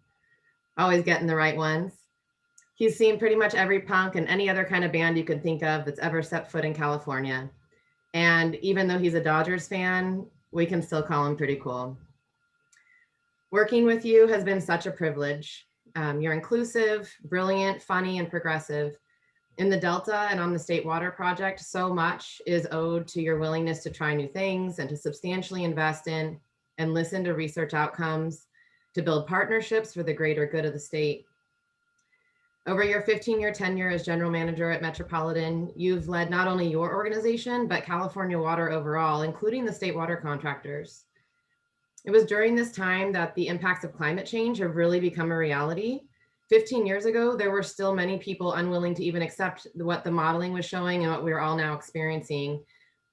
Always getting the right ones. He's seen pretty much every punk and any other kind of band you can think of that's ever stepped foot in California. And even though he's a Dodgers fan, we can still call him pretty cool. Working with you has been such a privilege. You're inclusive, brilliant, funny, and progressive. In the Delta and on the State Water Project, so much is owed to your willingness to try new things and to substantially invest in and listen to research outcomes, to build partnerships for the greater good of the state. Over your 15-year tenure as general manager at Metropolitan, you've led not only your organization, but California Water overall, including the state water contractors. It was during this time that the impacts of climate change have really become a reality. 15 years ago, there were still many people unwilling to even accept what the modeling was showing and what we're all now experiencing.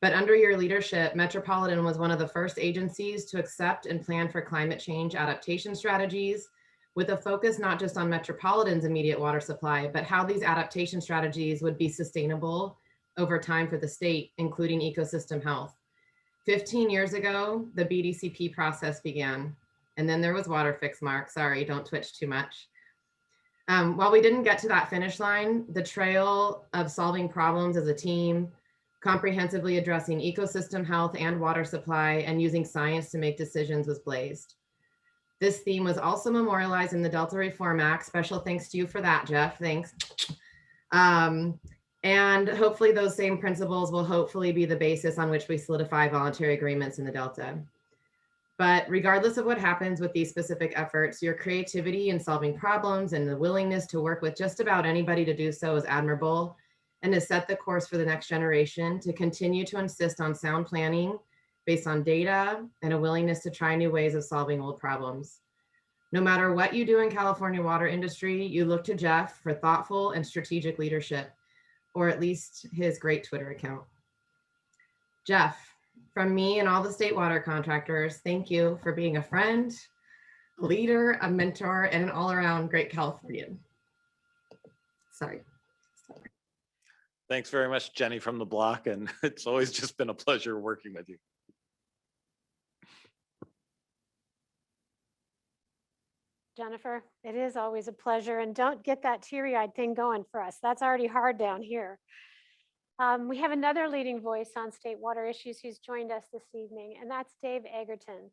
But under your leadership, Metropolitan was one of the first agencies to accept and plan for climate change adaptation strategies, with a focus not just on Metropolitan's immediate water supply, but how these adaptation strategies would be sustainable over time for the state, including ecosystem health. 15 years ago, the BDCP process began, and then there was water fix, Mark. Sorry, don't twitch too much. While we didn't get to that finish line, the trail of solving problems as a team, comprehensively addressing ecosystem health and water supply, and using science to make decisions was blazed. This theme was also memorialized in the Delta Reform Act. Special thanks to you for that, Jeff. Thanks. And hopefully those same principles will hopefully be the basis on which we solidify voluntary agreements in the Delta. But regardless of what happens with these specific efforts, your creativity in solving problems and the willingness to work with just about anybody to do so is admirable and has set the course for the next generation to continue to insist on sound planning based on data and a willingness to try new ways of solving old problems. No matter what you do in California water industry, you look to Jeff for thoughtful and strategic leadership, or at least his great Twitter account. Jeff, from me and all the state water contractors, thank you for being a friend, a leader, a mentor, and an all-around great Californian. Sorry. Thanks very much, Jenny from the block. And it's always just been a pleasure working with you. Jennifer, it is always a pleasure, and don't get that teary-eyed thing going for us. That's already hard down here. We have another leading voice on state water issues who's joined us this evening, and that's Dave Egerton,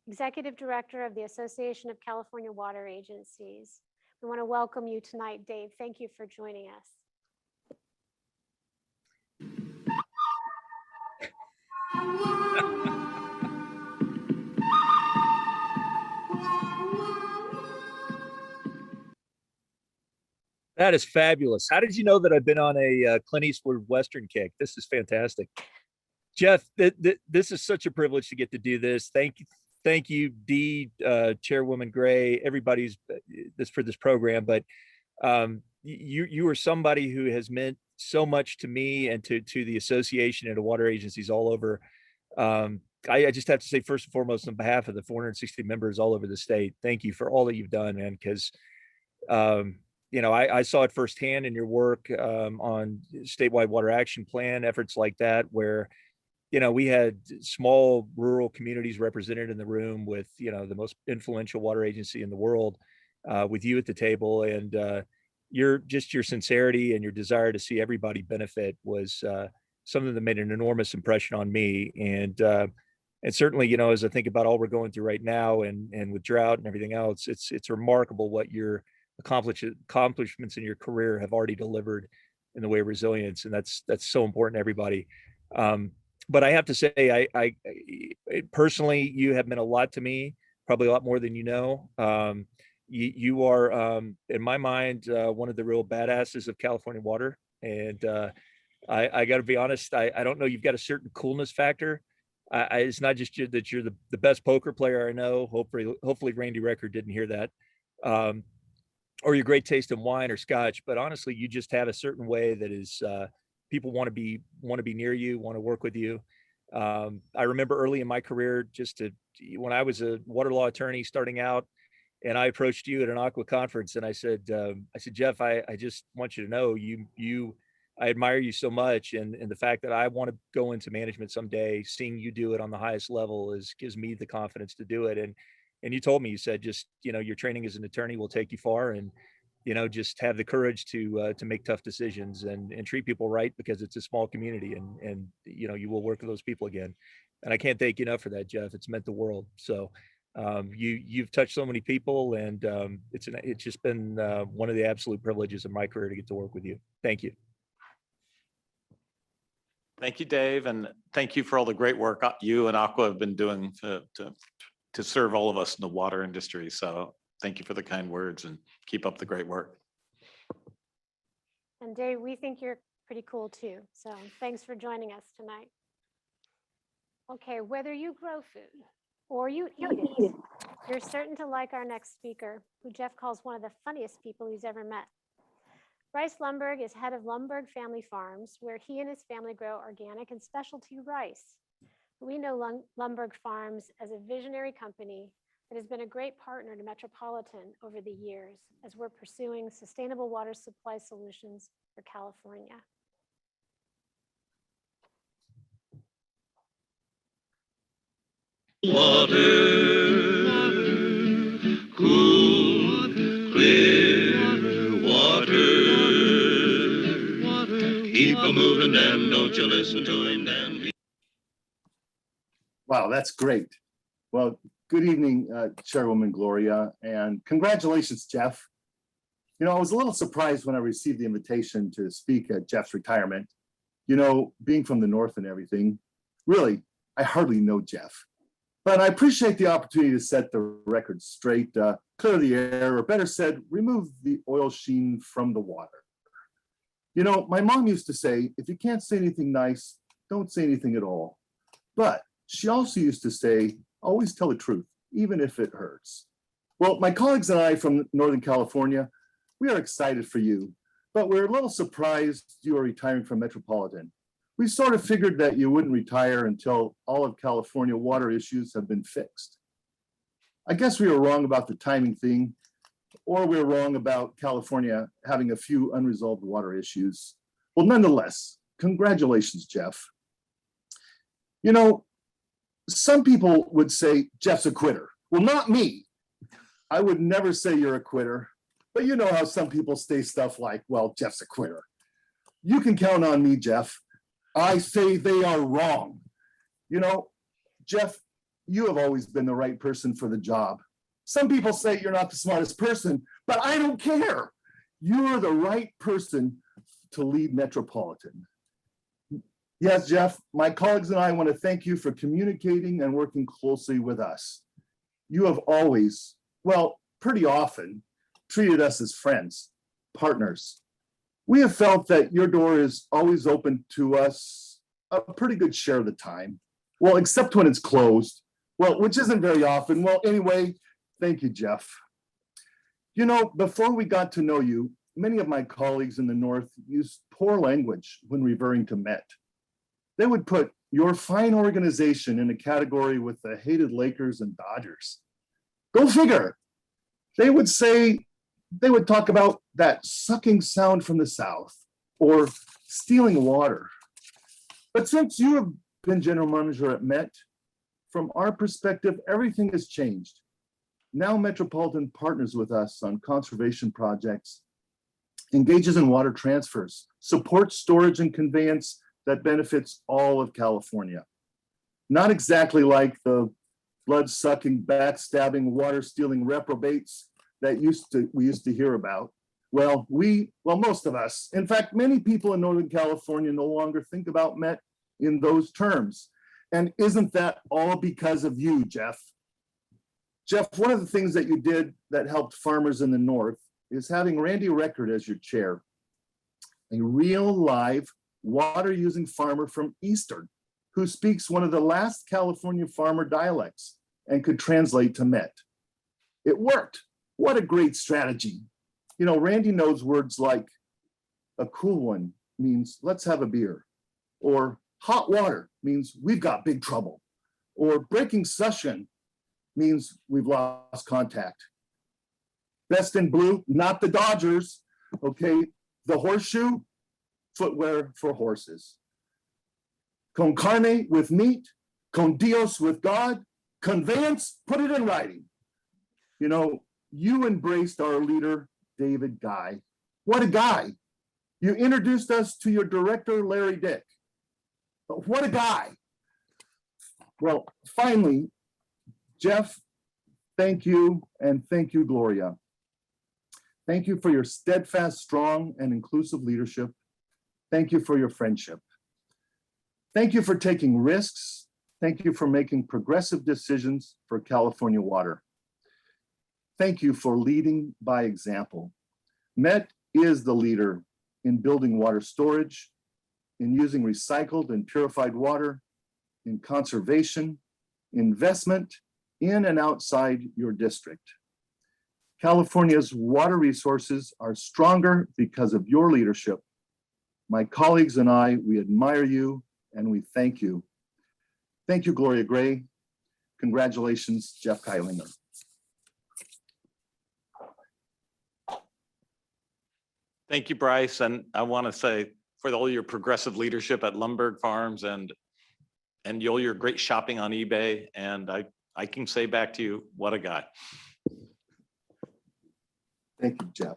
Executive Director of the Association of California Water Agencies. We want to welcome you tonight, Dave. Thank you for joining us. That is fabulous. How did you know that I've been on a Clint Eastwood Western kick? This is fantastic. Jeff, this is such a privilege to get to do this. Thank you, Dee, Chairwoman Gray, everybody's for this program. But you are somebody who has meant so much to me and to the association and to water agencies all over. I just have to say, first and foremost, on behalf of the 460 members all over the state, thank you for all that you've done, man, because you know, I saw it firsthand in your work on statewide water action plan, efforts like that, where, you know, we had small rural communities represented in the room with, you know, the most influential water agency in the world with you at the table. And your sincerity and your desire to see everybody benefit was something that made an enormous impression on me. And certainly, you know, as I think about all we're going through right now and with drought and everything else, it's remarkable what your accomplishments in your career have already delivered in the way of resilience, and that's so important to everybody. But I have to say, I personally, you have meant a lot to me, probably a lot more than you know. You are, in my mind, one of the real badasses of California water, and I got to be honest. I don't know. You've got a certain coolness factor. It's not just that you're the best poker player I know. Hopefully, Randy Record didn't hear that. Or your great taste in wine or scotch, but honestly, you just have a certain way that is people want to be near you, want to work with you. I remember early in my career, when I was a water law attorney starting out, and I approached you at an Aqua conference, and I said, Jeff, I just want you to know I admire you so much, and the fact that I want to go into management someday, seeing you do it on the highest level gives me the confidence to do it. And you told me, you said, just, your training as an attorney will take you far, and just have the courage to make tough decisions and treat people right, because it's a small community, and you will work with those people again. And I can't thank you enough for that, Jeff. It's meant the world. So you've touched so many people, and it's just been one of the absolute privileges of my career to get to work with you. Thank you. Thank you, Dave, and thank you for all the great work you and Aqua have been doing to serve all of us in the water industry. So thank you for the kind words, and keep up the great work. And Dave, we think you're pretty cool too. So thanks for joining us tonight. Okay, whether you grow food or you eat it, you're certain to like our next speaker, who Jeff calls one of the funniest people he's ever met. Bryce Lumberg is head of Lumberg Family Farms, where he and his family grow organic and specialty rice. We know Lumberg Farms as a visionary company that has been a great partner to Metropolitan over the years as we're pursuing sustainable water supply solutions for California. Water, cool, clear water. Keep a moving and don't you listen to him, Dan. Wow, that's great. Well, good evening, Chairwoman Gloria, and congratulations, Jeff. I was a little surprised when I received the invitation to speak at Jeff's retirement. Being from the North and everything, really, I hardly know Jeff. But I appreciate the opportunity to set the record straight, clear the air, or better said, remove the oil sheen from the water. My mom used to say, if you can't say anything nice, don't say anything at all. But she also used to say, always tell the truth, even if it hurts. Well, my colleagues and I from Northern California, we are excited for you, but we're a little surprised you are retiring from Metropolitan. We sort of figured that you wouldn't retire until all of California water issues have been fixed. I guess we were wrong about the timing thing, or we were wrong about California having a few unresolved water issues. Well, nonetheless, congratulations, Jeff. Some people would say Jeff's a quitter. Well, not me. I would never say you're a quitter, but you know how some people say stuff like, well, Jeff's a quitter. You can count on me, Jeff. I say they are wrong. Jeff, you have always been the right person for the job. Some people say you're not the smartest person, but I don't care. You're the right person to lead Metropolitan. Yes, Jeff, my colleagues and I want to thank you for communicating and working closely with us. You have always, well, pretty often, treated us as friends, partners. We have felt that your door is always open to us a pretty good share of the time. Well, except when it's closed. Well, which isn't very often. Well, anyway, thank you, Jeff. Before we got to know you, many of my colleagues in the North used poor language when referring to Met. They would put your fine organization in a category with the hated Lakers and Dodgers. Go figure. They would talk about that sucking sound from the South or stealing water. But since you have been general manager at Met, from our perspective, everything has changed. Now Metropolitan partners with us on conservation projects, engages in water transfers, supports storage and conveyance that benefits all of California. Not exactly like the blood-sucking, backstabbing, water-stealing reprobates that we used to hear about. Well, most of us, in fact, many people in Northern California no longer think about Met in those terms. And isn't that all because of you, Jeff? Jeff, one of the things that you did that helped farmers in the North is having Randy Record as your chair, a real live water-using farmer from Eastern who speaks one of the last California farmer dialects and could translate to Met. It worked. What a great strategy. Randy knows words like a cool one, means let's have a beer. Or hot water means we've got big trouble. Or breaking session means we've lost contact. Best in blue, not the Dodgers, okay? The horseshoe, footwear for horses. Con carne with meat, con Dios with God, conveyance, put it in writing. You know, you embraced our leader, David Guy. What a guy. You introduced us to your director, Larry Dick. But what a guy. Well, finally, Jeff, thank you, and thank you, Gloria. Thank you for your steadfast, strong, and inclusive leadership. Thank you for your friendship. Thank you for taking risks. Thank you for making progressive decisions for California water. Thank you for leading by example. Met is the leader in building water storage, in using recycled and purified water, in conservation, investment in and outside your district. California's water resources are stronger because of your leadership. My colleagues and I, we admire you and we thank you. Thank you, Gloria Gray. Congratulations, Jeff Kightlinger. Thank you, Bryce. And I want to say for all your progressive leadership at Lumberg Farms and all your great shopping on eBay. And I can say back to you, what a guy. Thank you, Jeff.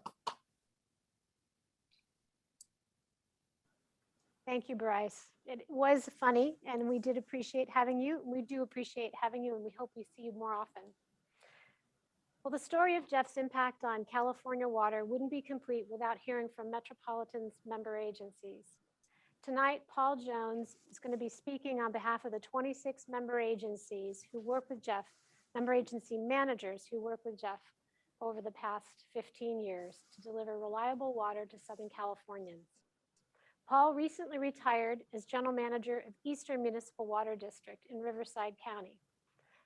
Thank you, Bryce. It was funny, and we did appreciate having you. We do appreciate having you, and we hope we see you more often. Well, the story of Jeff's impact on California water wouldn't be complete without hearing from Metropolitan's member agencies. Tonight, Paul Jones is going to be speaking on behalf of the 26 member agencies who work with Jeff, member agency managers who work with Jeff over the past 15 years to deliver reliable water to Southern Californians. Paul recently retired as general manager of Eastern Municipal Water District in Riverside County.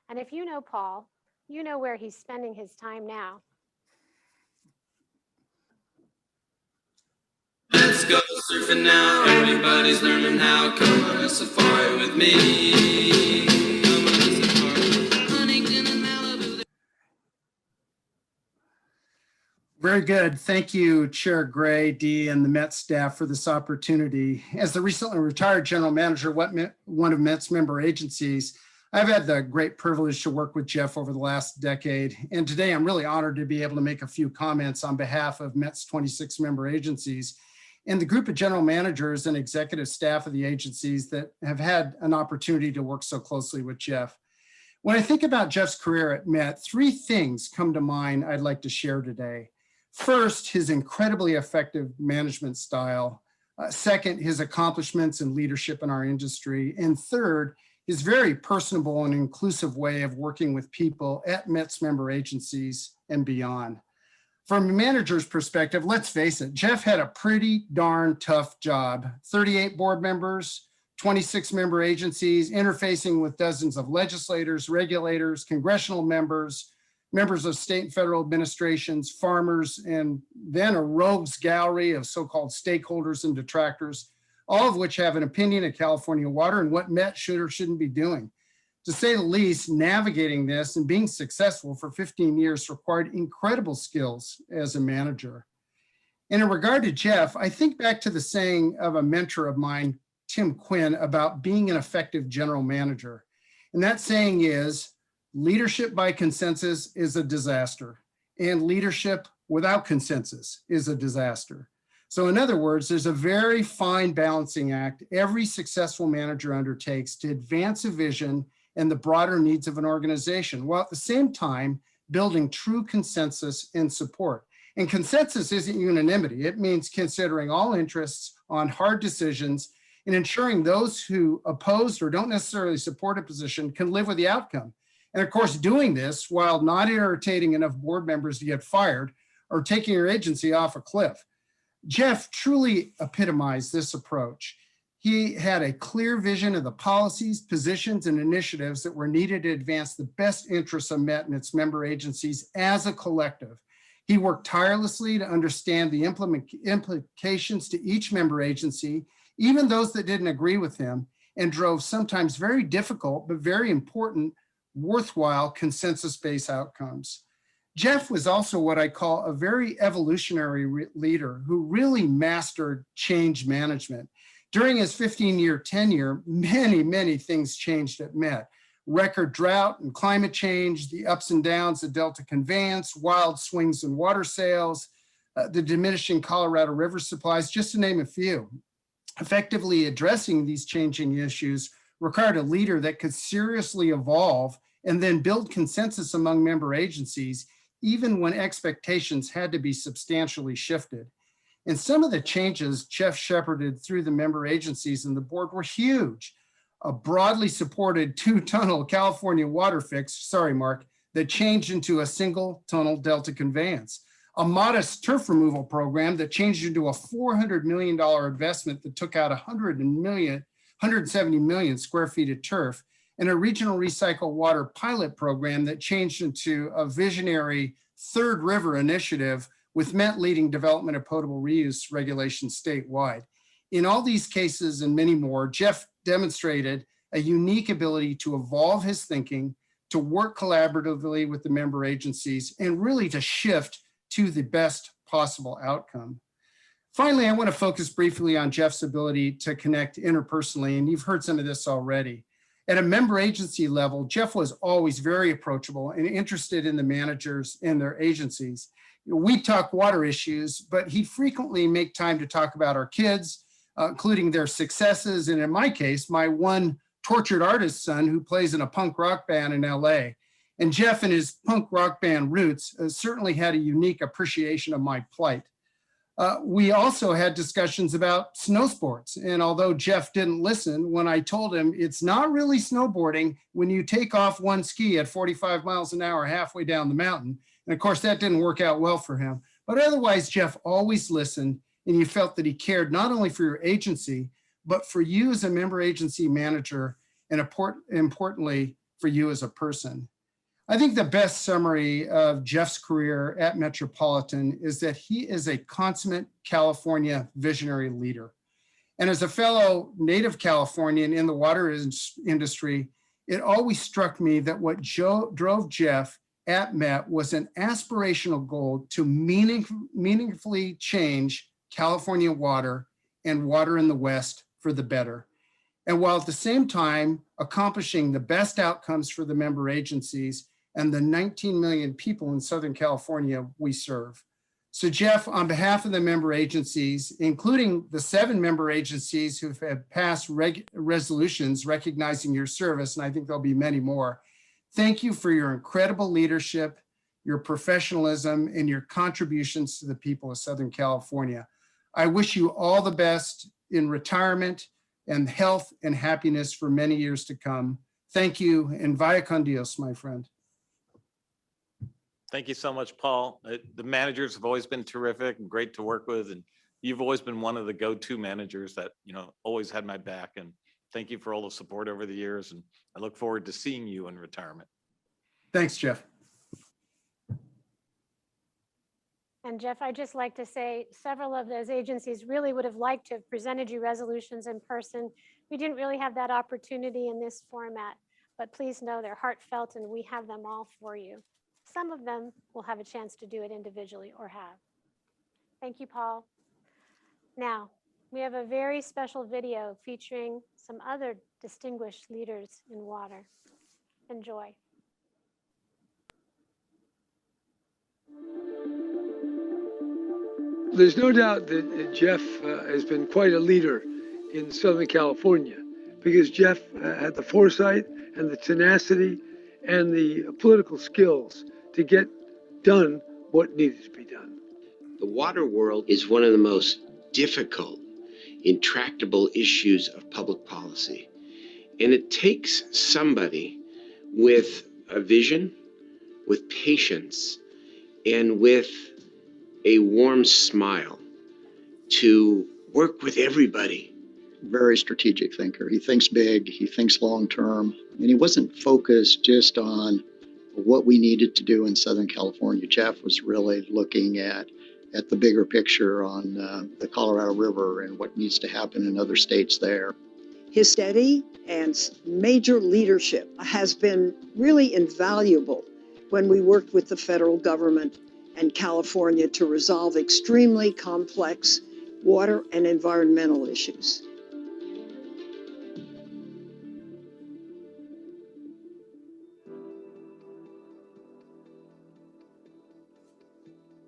And if you know Paul, you know where he's spending his time now. Let's go surfing now. Everybody's learning how. Come on a safari with me. Come on a safari. Huntington and Malibu. Very good. Thank you, Chair Gray, Dee, and the Met staff for this opportunity. As the recently retired general manager of one of Met's member agencies, I've had the great privilege to work with Jeff over the last decade. And today I'm really honored to be able to make a few comments on behalf of Met's 26 member agencies and the group of general managers and executive staff of the agencies that have had an opportunity to work so closely with Jeff. When I think about Jeff's career at Met, three things come to mind I'd like to share today. First, his incredibly effective management style. Second, his accomplishments and leadership in our industry. And third, his very personable and inclusive way of working with people at Met's member agencies and beyond. From a manager's perspective, let's face it, Jeff had a pretty darn tough job. 38 board members, 26 member agencies, interfacing with dozens of legislators, regulators, congressional members, members of state and federal administrations, farmers, and then a rogues gallery of so-called stakeholders and detractors, all of which have an opinion of California water and what Met should or shouldn't be doing. To say the least, navigating this and being successful for 15 years required incredible skills as a manager. And in regard to Jeff, I think back to the saying of a mentor of mine, Tim Quinn, about being an effective general manager. And that saying is, leadership by consensus is a disaster, and leadership without consensus is a disaster. So in other words, there's a very fine balancing act every successful manager undertakes to advance a vision and the broader needs of an organization, while at the same time building true consensus and support. And consensus isn't unanimity. It means considering all interests on hard decisions and ensuring those who oppose or don't necessarily support a position can live with the outcome. And of course, doing this while not irritating enough board members to get fired or taking your agency off a cliff. Jeff truly epitomized this approach. He had a clear vision of the policies, positions, and initiatives that were needed to advance the best interests of Met and its member agencies as a collective. He worked tirelessly to understand the implications to each member agency, even those that didn't agree with him, and drove sometimes very difficult but very important, worthwhile consensus-based outcomes. Jeff was also what I call a very evolutionary leader who really mastered change management. During his 15-year tenure, many things changed at Met. Record drought and climate change, the ups and downs of Delta conveyance, wild swings in water sales, the diminishing Colorado River supplies, just to name a few. Effectively addressing these changing issues required a leader that could seriously evolve and then build consensus among member agencies, even when expectations had to be substantially shifted. And some of the changes Jeff shepherded through the member agencies and the board were huge. A broadly supported 2-tunnel California water fix, sorry, Mark, that changed into a single tunnel Delta conveyance. A modest turf removal program that changed into a $400 million investment that took out 170 million square feet of turf, and a regional recycled water pilot program that changed into a visionary Third River initiative with Met leading development of potable reuse regulations statewide. In all these cases and many more, Jeff demonstrated a unique ability to evolve his thinking, to work collaboratively with the member agencies, and really to shift to the best possible outcome. Finally, I want to focus briefly on Jeff's ability to connect interpersonally, and you've heard some of this already. At a member agency level, Jeff was always very approachable and interested in the managers and their agencies. We talk water issues, but he'd frequently make time to talk about our kids, including their successes, and in my case, my one tortured artist son who plays in a punk rock band in LA. And Jeff and his punk rock band roots certainly had a unique appreciation of my plight. We also had discussions about snow sports. And although Jeff didn't listen, when I told him it's not really snowboarding when you take off one ski at 45 miles an hour halfway down the mountain. And of course, that didn't work out well for him. But otherwise, Jeff always listened, and you felt that he cared not only for your agency, but for you as a member agency manager, and importantly, for you as a person. I think the best summary of Jeff's career at Metropolitan is that he is a consummate California visionary leader. And as a fellow native Californian in the water industry, it always struck me that what drove Jeff at Met was an aspirational goal to meaningfully change California water and water in the West for the better. And while at the same time accomplishing the best outcomes for the member agencies and the 19 million people in Southern California we serve. So Jeff, on behalf of the member agencies, including the 7 member agencies who have passed resolutions recognizing your service, and I think there'll be many more, thank you for your incredible leadership, your professionalism, and your contributions to the people of Southern California. I wish you all the best in retirement and health and happiness for many years to come. Thank you, and vaya con Dios, my friend. Thank you so much, Paul. The managers have always been terrific and great to work with, and you've always been one of the go-to managers that, always had my back. And thank you for all the support over the years, and I look forward to seeing you in retirement. Thanks, Jeff. And Jeff, I'd just like to say several of those agencies really would have liked to have presented you resolutions in person. We didn't really have that opportunity in this format, but please know they're heartfelt and we have them all for you. Some of them will have a chance to do it individually or have. Thank you, Paul. Now, we have a very special video featuring some other distinguished leaders in water. Enjoy. There's no doubt that Jeff has been quite a leader in Southern California because Jeff had the foresight and the tenacity and the political skills to get done what needed to be done. The water world is one of the most difficult, intractable issues of public policy. And it takes somebody with a vision, with patience, and with a warm smile to work with everybody. Very strategic thinker. He thinks big, he thinks long term, and he wasn't focused just on what we needed to do in Southern California. Jeff was really looking at the bigger picture on the Colorado River and what needs to happen in other states there. His steady and major leadership has been really invaluable when we worked with the federal government and California to resolve extremely complex water and environmental issues.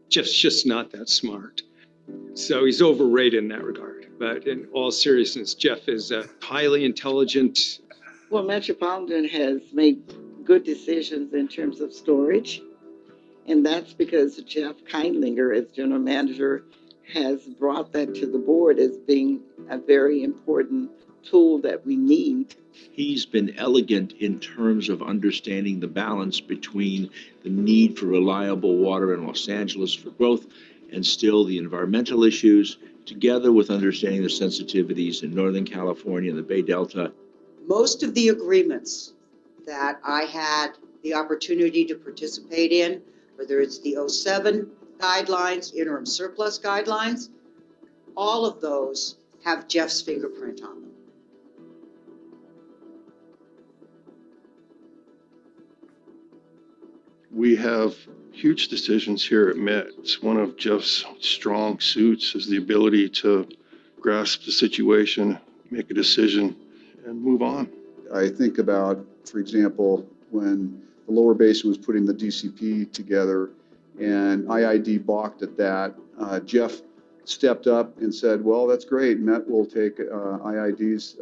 Jeff's just not that smart. So he's overrated in that regard. But in all seriousness, Jeff is highly intelligent. Well, Metropolitan has made good decisions in terms of storage. And that's because Jeff Kightlinger, as general manager, has brought that to the board as being a very important tool that we need. He's been elegant in terms of understanding the balance between the need for reliable water in Los Angeles for growth and still the environmental issues, together with understanding the sensitivities in Northern California and the Bay Delta. Most of the agreements that I had the opportunity to participate in, whether it's the 07 guidelines, interim surplus guidelines, all of those have Jeff's fingerprint on them. We have huge decisions here at Met. It's one of Jeff's strong suits is the ability to grasp the situation, make a decision, and move on. I think about, for example, when the lower basin was putting the DCP together and IID balked at that, Jeff stepped up and said, well, that's great. Met will take IID's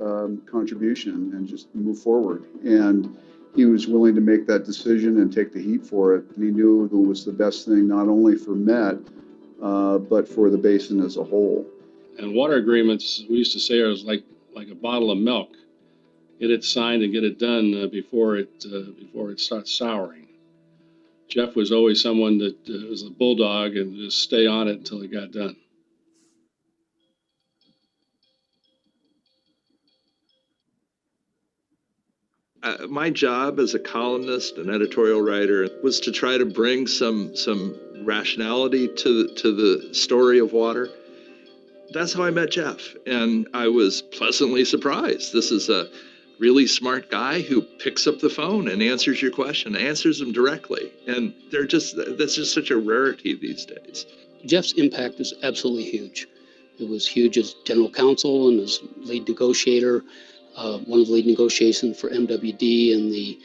contribution and just move forward. And he was willing to make that decision and take the heat for it. And he knew it was the best thing, not only for Met, but for the basin as a whole. And water agreements, we used to say, are like a bottle of milk. Get it signed and get it done before it starts souring. Jeff was always someone that was a bulldog and just stay on it until it got done. My job as a columnist and editorial writer was to try to bring some rationality to the story of water. That's how I met Jeff, and I was pleasantly surprised. This is a really smart guy who picks up the phone and answers your question, answers them directly, and that's just such a rarity these days. Jeff's impact is absolutely huge. It was huge as general counsel and as lead negotiator. One of the lead negotiations for MWD and the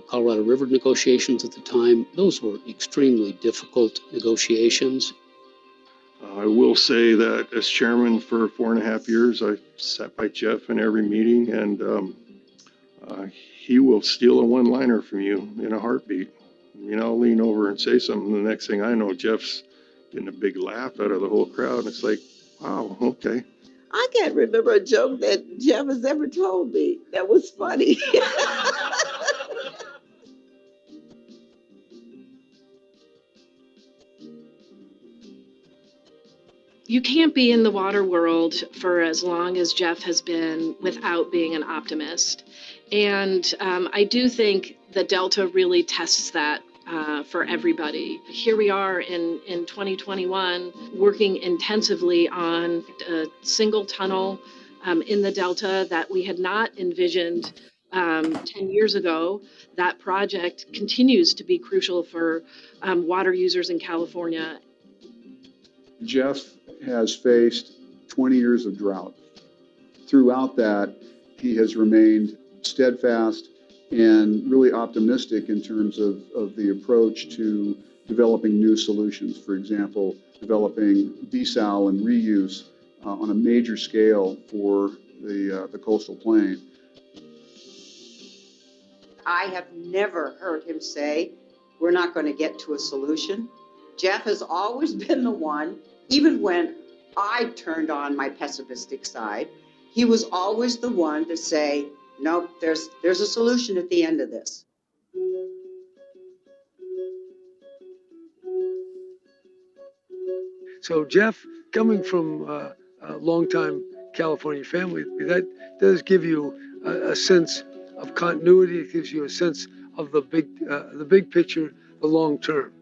Colorado River negotiations at the time. Those were extremely difficult negotiations. I will say that as chairman for 4.5 years, I sat by Jeff in every meeting, and he will steal a one-liner from you in a heartbeat. You know, I'll lean over and say something. The next thing I know, Jeff's getting a big laugh out of the whole crowd. And it's like, wow, okay. I can't remember a joke that Jeff has ever told me that was funny. You can't be in the water world for as long as Jeff has been without being an optimist. And I do think the Delta really tests that for everybody. Here we are in 2021 working intensively on a single tunnel in the Delta that we had not envisioned 10 years ago. That project continues to be crucial for water users in California. Jeff has faced 20 years of drought. Throughout that, he has remained steadfast and really optimistic in terms of the approach to developing new solutions. For example, developing desal and reuse on a major scale for the coastal plain. I have never heard him say, we're not going to get to a solution. Jeff has always been the one, even when I turned on my pessimistic side, he was always the one to say, nope, there's a solution at the end of this. So Jeff, coming from a longtime California family, that does give you a sense of continuity. It gives you a sense of the big picture, the long term.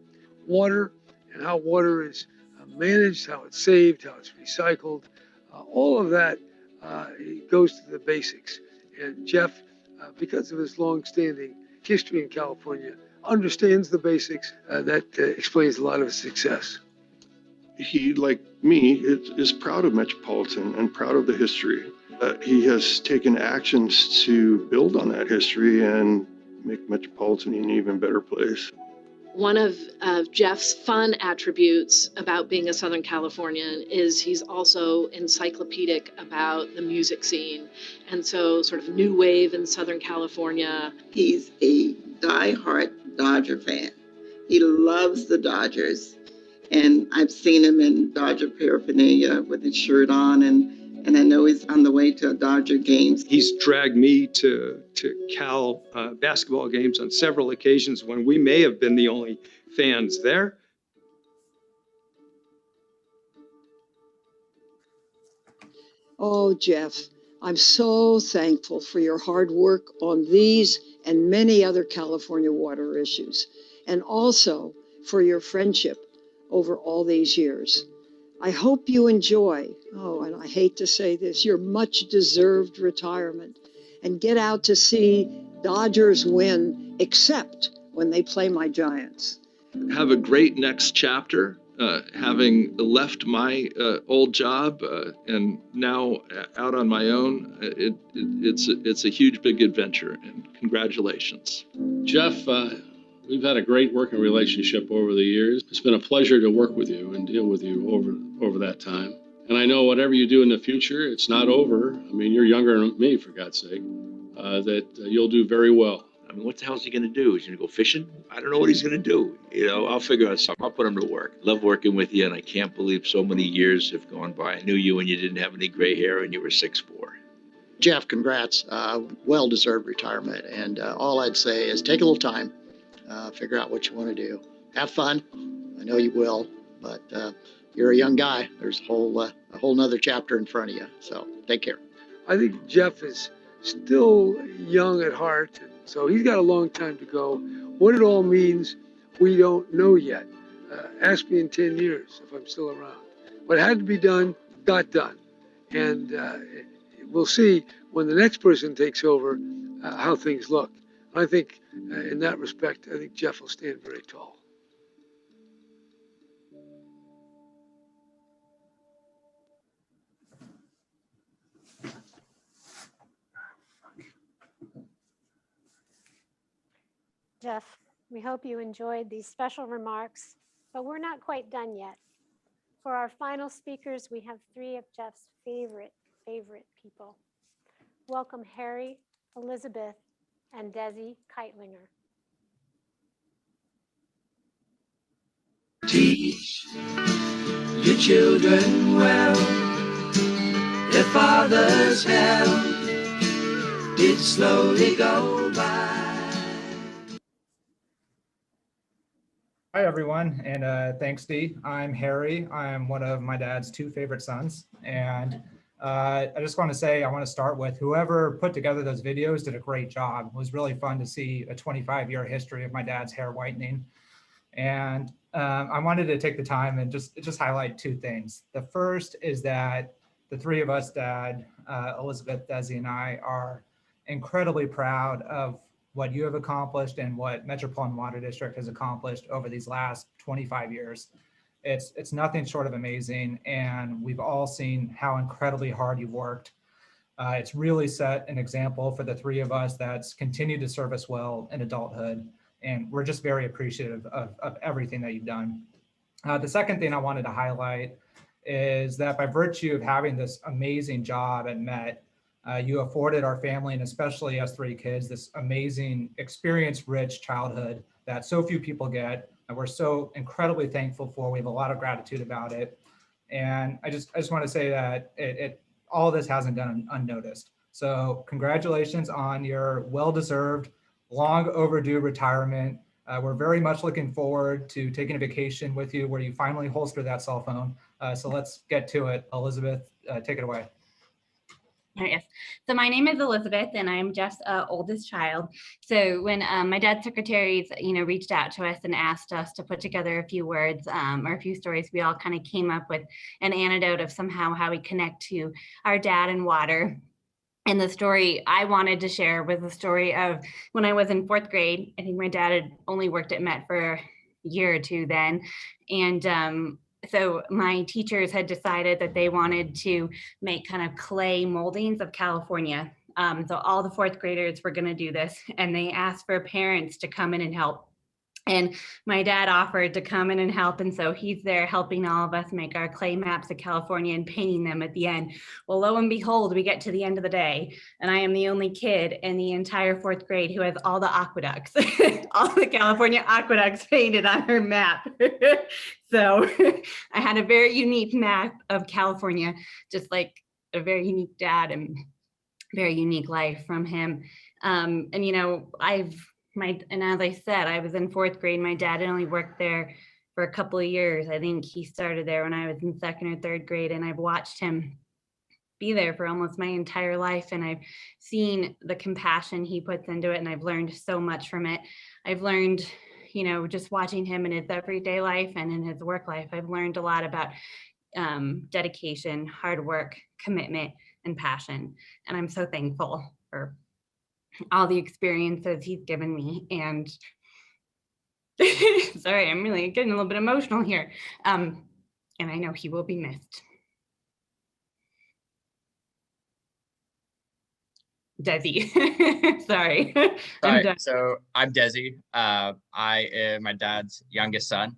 Water and how water is managed, how it's saved, how it's recycled, all of that goes to the basics. And Jeff, because of his long-standing history in California, understands the basics. That explains a lot of his success. He, like me, is proud of Metropolitan and proud of the history. He has taken actions to build on that history and make Metropolitan an even better place. One of Jeff's fun attributes about being a Southern Californian is he's also encyclopedic about the music scene. And so sort of new wave in Southern California. He's a diehard Dodger fan. He loves the Dodgers. And I've seen him in Dodger paraphernalia with his shirt on, and I know he's on the way to Dodger games. He's dragged me to Cal basketball games on several occasions when we may have been the only fans there. Oh, Jeff, I'm so thankful for your hard work on these and many other California water issues, and also for your friendship over all these years. I hope you enjoy, and I hate to say this, your much deserved retirement, and get out to see Dodgers win, except when they play my Giants. Have a great next chapter, having left my old job and now out on my own. It's a huge, big adventure, and congratulations. Jeff, we've had a great working relationship over the years. It's been a pleasure to work with you and deal with you over that time. And I know whatever you do in the future, it's not over. I mean, you're younger than me, for God's sake, that you'll do very well. I mean, what the hell is he going to do? Is he going to go fishing? I don't know what he's going to do. You know, I'll figure out something. I'll put him to work. Love working with you, and I can't believe so many years have gone by. I knew you when you didn't have any gray hair and you were 6'4". Jeff, congrats. Well-deserved retirement. And all I'd say is take a little time, figure out what you want to do. Have fun. I know you will, but you're a young guy. There's a whole nother chapter in front of you. So take care. I think Jeff is still young at heart, so he's got a long time to go. What it all means, we don't know yet. Ask me in 10 years if I'm still around. What had to be done, got done. And we'll see when the next person takes over how things look. I think in that respect, I think Jeff will stand very tall. Jeff, we hope you enjoyed these special remarks, but we're not quite done yet. For our final speakers, we have 3 of Jeff's favorite people. Welcome Harry, Elizabeth, and Desi Kightlinger. Teach your children well. Their father's help did slowly go by. Hi, everyone, and thanks, Dee. I'm Harry. I'm one of my dad's 2 favorite sons, and I just want to say I want to start with whoever put together those videos did a great job. It was really fun to see a 25-year history of my dad's hair whitening, and I wanted to take the time and just highlight 2 things. The first is that the 3 of us, Dad, Elizabeth, Desi, and I, are incredibly proud of what you have accomplished and what Metropolitan Water District has accomplished over these last 25 years. It's nothing short of amazing, and we've all seen how incredibly hard you've worked. It's really set an example for the 3 of us that's continued to serve us well in adulthood, and we're just very appreciative of everything that you've done. The second thing I wanted to highlight is that by virtue of having this amazing job at Met, you afforded our family, and especially us 3 kids, this amazing experience-rich childhood that so few people get, and we're so incredibly thankful for. We have a lot of gratitude about it, and I just want to say that all of this hasn't gone unnoticed. So congratulations on your well-deserved, long overdue retirement. We're very much looking forward to taking a vacation with you where you finally holster that cell phone. So let's get to it. Elizabeth, take it away. Yes. So my name is Elizabeth, and I'm Jeff's oldest child. So when my dad's secretaries, reached out to us and asked us to put together a few words or a few stories, we all kind of came up with an anecdote of somehow how we connect to our dad and water. And the story I wanted to share was the story of when I was in 4th grade. I think my dad had only worked at Met for a year or two then. And so my teachers had decided that they wanted to make kind of clay moldings of California. So all the 4th graders were going to do this, and they asked for parents to come in and help. And my dad offered to come in and help. And so he's there helping all of us make our clay maps of California and painting them at the end. Well, lo and behold, we get to the end of the day, and I am the only kid in the entire 4th grade who has all the aqueducts, all the California aqueducts painted on her map. So I had a very unique map of California, just like a very unique dad and very unique life from him. And as I said, I was in 4th grade. My dad had only worked there for a couple of years. I think he started there when I was in 2nd or 3rd grade, and I've watched him be there for almost my entire life. And I've seen the compassion he puts into it, and I've learned so much from it. I've learned, just watching him in his everyday life and in his work life, I've learned a lot about dedication, hard work, commitment, and passion. And I'm so thankful for all the experiences he's given me. And sorry, I'm really getting a little bit emotional here. And I know he will be missed. Desi. Sorry. I'm done. So I'm Desi. I am my dad's youngest son.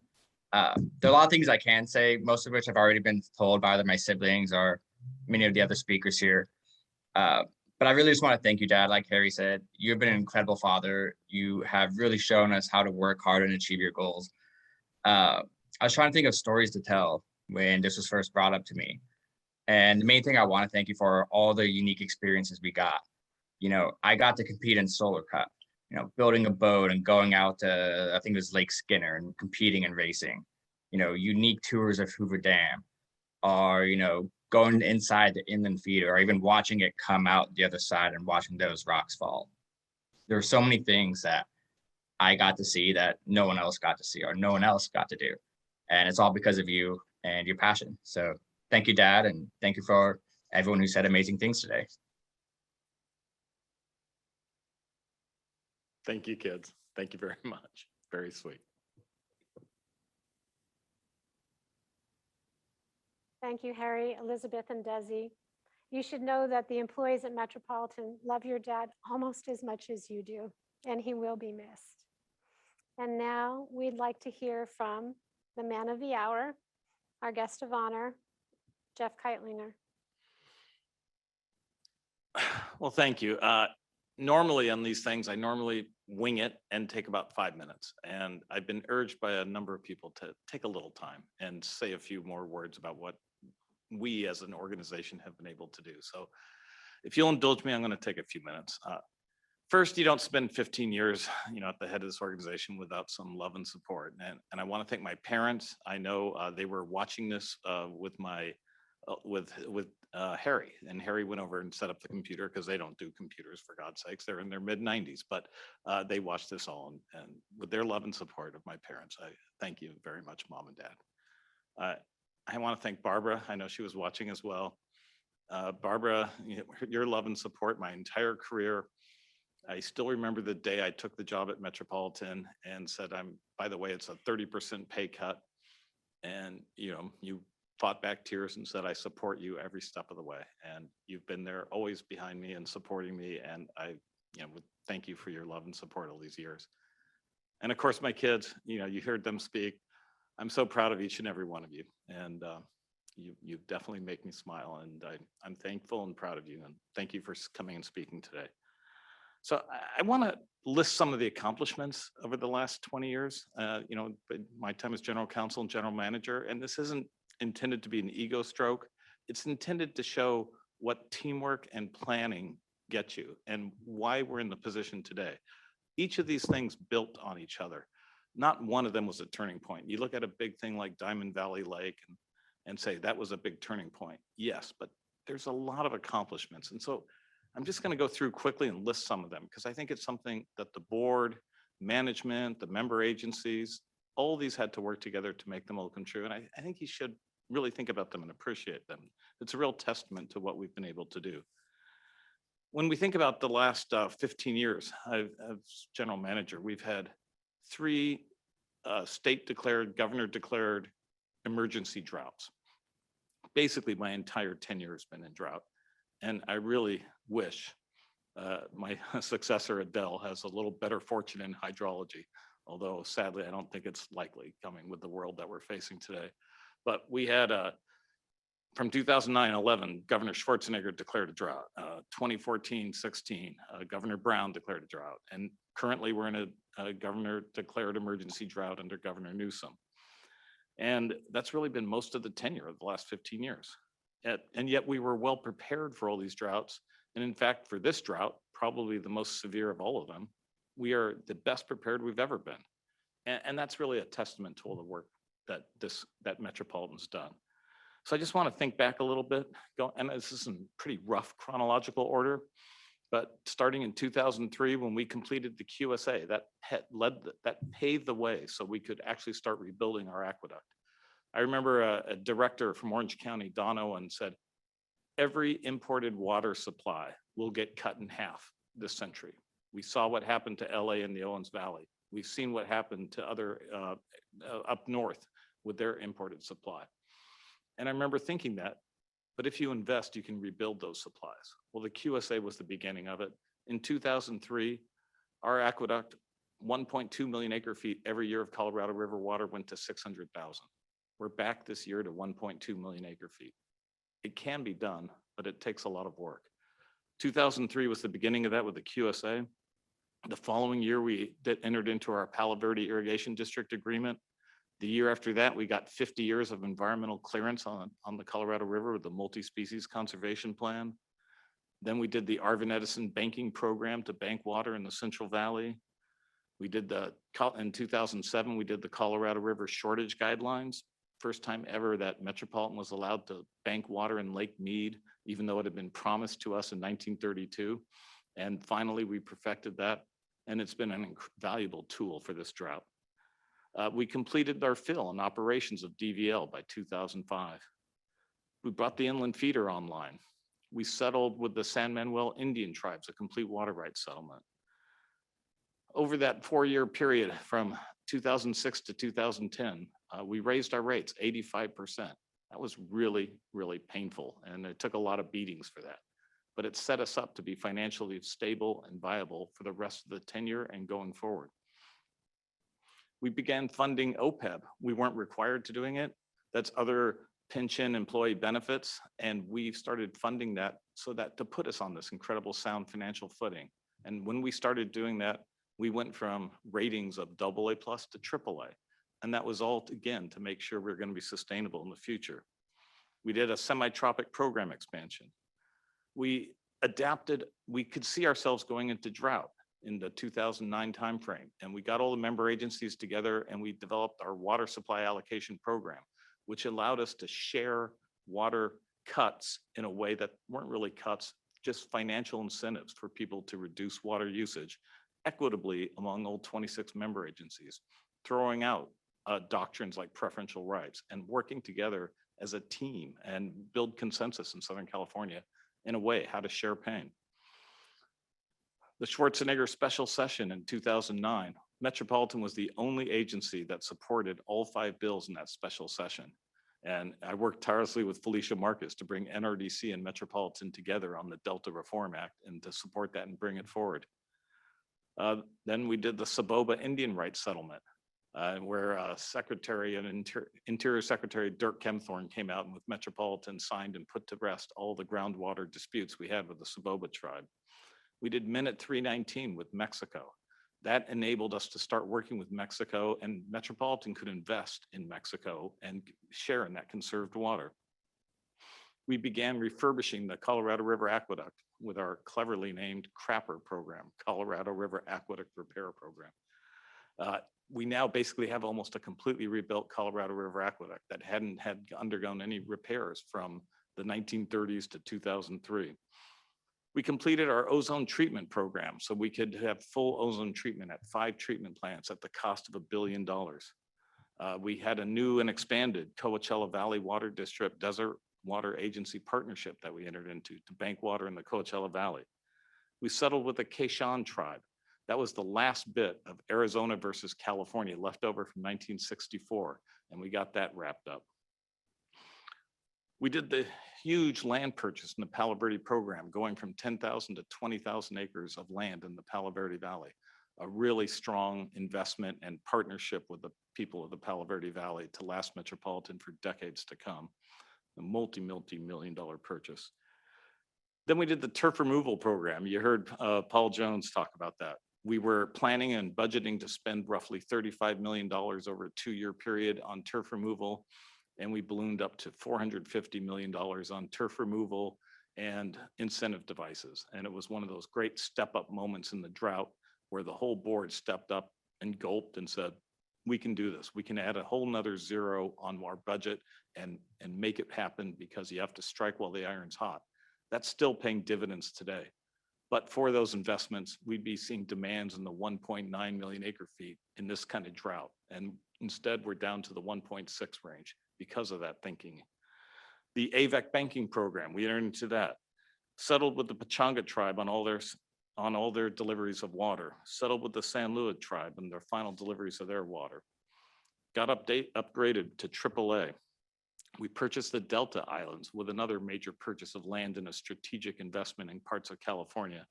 There are a lot of things I can say, most of which have already been told by either my siblings or many of the other speakers here. But I really just want to thank you, Dad. Like Harry said, you've been an incredible father. You have really shown us how to work hard and achieve your goals. I was trying to think of stories to tell when this was first brought up to me. And the main thing I want to thank you for are all the unique experiences we got. I got to compete in Solar Cup, building a boat and going out to, I think it was Lake Skinner, and competing and racing, unique tours of Hoover Dam, or, going inside the inland feeder, or even watching it come out the other side and watching those rocks fall. There were so many things that I got to see that no one else got to see, or no one else got to do. And it's all because of you and your passion. So thank you, Dad. And thank you for everyone who said amazing things today. Thank you, kids. Thank you very much. Very sweet. Thank you, Harry, Elizabeth, and Desi. You should know that the employees at Metropolitan love your dad almost as much as you do, and he will be missed. And now we'd like to hear from the man of the hour, our guest of honor, Jeff Kightlinger. Well, thank you. Normally on these things, I normally wing it and take about 5 minutes. And I've been urged by a number of people to take a little time and say a few more words about what we as an organization have been able to do. So if you'll indulge me, I'm going to take a few minutes. First, you don't spend 15 years, at the head of this organization without some love and support. And I want to thank my parents. I know they were watching this with my Harry, and Harry went over and set up the computer because they don't do computers, for God's sakes. They're in their mid-90s, but they watched this all, and with their love and support of my parents, I thank you very much, Mom and Dad. I want to thank Barbara. I know she was watching as well. Barbara, your love and support my entire career. I still remember the day I took the job at Metropolitan and said, by the way, it's a 30% pay cut. And, you fought back tears and said, I support you every step of the way. And you've been there always behind me and supporting me. And I, would thank you for your love and support all these years. And of course, my kids, you heard them speak. I'm so proud of each and every one of you. And you definitely make me smile. And I'm thankful and proud of you. And thank you for coming and speaking today. So I want to list some of the accomplishments over the last 20 years. My time as general counsel and general manager, and this isn't intended to be an ego stroke. It's intended to show what teamwork and planning get you and why we're in the position today. Each of these things built on each other. Not one of them was a turning point. You look at a big thing like Diamond Valley Lake and say that was a big turning point. Yes, but there's a lot of accomplishments. And so I'm just going to go through quickly and list some of them because I think it's something that the board, management, the member agencies, all these had to work together to make them all come true. And I think you should really think about them and appreciate them. It's a real testament to what we've been able to do. When we think about the last 15 years as general manager, we've had 3 state declared, governor declared emergency droughts. Basically, my entire tenure has been in drought. And I really wish my successor, Adele, has a little better fortune in hydrology, although sadly, I don't think it's likely coming with the world that we're facing today. But we had, from 2009-11, Governor Schwarzenegger declared a drought. 2014-16, Governor Brown declared a drought. And currently, we're in a governor declared emergency drought under Governor Newsom. And that's really been most of the tenure of the last 15 years. And yet we were well prepared for all these droughts. And in fact, for this drought, probably the most severe of all of them, we are the best prepared we've ever been. And that's really a testament to all the work that Metropolitan's done. So I just want to think back a little bit, and this is in pretty rough chronological order, but starting in 2003, when we completed the QSA, that paved the way so we could actually start rebuilding our aqueduct. I remember a director from Orange County, Don Owen, said, every imported water supply will get cut in half this century. We saw what happened to LA and the Owens Valley. We've seen what happened to other up north with their imported supply. And I remember thinking that, but if you invest, you can rebuild those supplies. Well, the QSA was the beginning of it. In 2003, our aqueduct, 1.2 million acre feet every year of Colorado River water went to 600,000. We're back this year to 1.2 million acre feet. It can be done, but it takes a lot of work. 2003 was the beginning of that with the QSA. The following year, we entered into our Palo Verde Irrigation District Agreement. The year after that, we got 50 years of environmental clearance on the Colorado River with the multi-species conservation plan. Then we did the Arvin Edison banking program to bank water in the Central Valley. We did in 2007, we did the Colorado River shortage guidelines. First time ever that Metropolitan was allowed to bank water in Lake Mead, even though it had been promised to us in 1932. And finally, we perfected that. And it's been an invaluable tool for this drought. We completed our fill and operations of DVL by 2005. We brought the inland feeder online. We settled with the San Manuel Indian tribes, a complete water rights settlement. Over that 4-year period from 2006 to 2010, we raised our rates 85%. That was really, really painful, and it took a lot of beatings for that. But it set us up to be financially stable and viable for the rest of the tenure and going forward. We began funding OPEB. We weren't required to doing it. That's other pension employee benefits. And we started funding that so that to put us on this incredible sound financial footing. And when we started doing that, we went from ratings of AA+ to AAA. And that was all, again, to make sure we're going to be sustainable in the future. We did a semi-tropic program expansion. We adapted, we could see ourselves going into drought in the 2009 timeframe. And we got all the member agencies together and we developed our water supply allocation program, which allowed us to share water cuts in a way that weren't really cuts, just financial incentives for people to reduce water usage equitably among all 26 member agencies, throwing out doctrines like preferential rights and working together as a team and build consensus in Southern California in a way how to share pain. The Schwarzenegger special session in 2009, Metropolitan was the only agency that supported all 5 bills in that special session. And I worked tirelessly with Felicia Marcus to bring NRDC and Metropolitan together on the Delta Reform Act and to support that and bring it forward. Then we did the Saboba Indian Rights Settlement, where Secretary and Interior Secretary Dirk Kempthorne came out and with Metropolitan signed and put to rest all the groundwater disputes we had with the Saboba tribe. We did Minute 319 with Mexico. That enabled us to start working with Mexico, and Metropolitan could invest in Mexico and share in that conserved water. We began refurbishing the Colorado River Aqueduct with our cleverly named CRAPR program, Colorado River Aqueduct Repair Program. We now basically have almost a completely rebuilt Colorado River Aqueduct that hadn't undergone any repairs from the 1930s to 2003. We completed our ozone treatment program so we could have full ozone treatment at 5 treatment plants at the cost of $1 billion. We had a new and expanded Coachella Valley Water District Desert Water Agency partnership that we entered into to bank water in the Coachella Valley. We settled with the Quechan tribe. That was the last bit of Arizona versus California left over from 1964, and we got that wrapped up. We did the huge land purchase in the Palo Verde program, going from 10,000 to 20,000 acres of land in the Palo Verde Valley. A really strong investment and partnership with the people of the Palo Verde Valley to last Metropolitan for decades to come. A multi-million-dollar purchase. Then we did the turf removal program. You heard Paul Jones talk about that. We were planning and budgeting to spend roughly $35 million over a 2-year period on turf removal, and we ballooned up to $450 million on turf removal and incentive devices. And it was one of those great step-up moments in the drought where the whole board stepped up and gulped and said, we can do this. We can add a whole nother zero on our budget and make it happen, because you have to strike while the iron's hot. That's still paying dividends today. But for those investments, we'd be seeing demands in the 1.9 million acre feet in this kind of drought. And instead, we're down to the 1.6 range because of that thinking. The AVEC banking program, we entered into that. Settled with the Pechanga tribe on all their deliveries of water. Settled with the San Luis tribe and their final deliveries of their water. Got upgraded to AAA. We purchased the Delta Islands with another major purchase of land and a strategic investment in parts of California.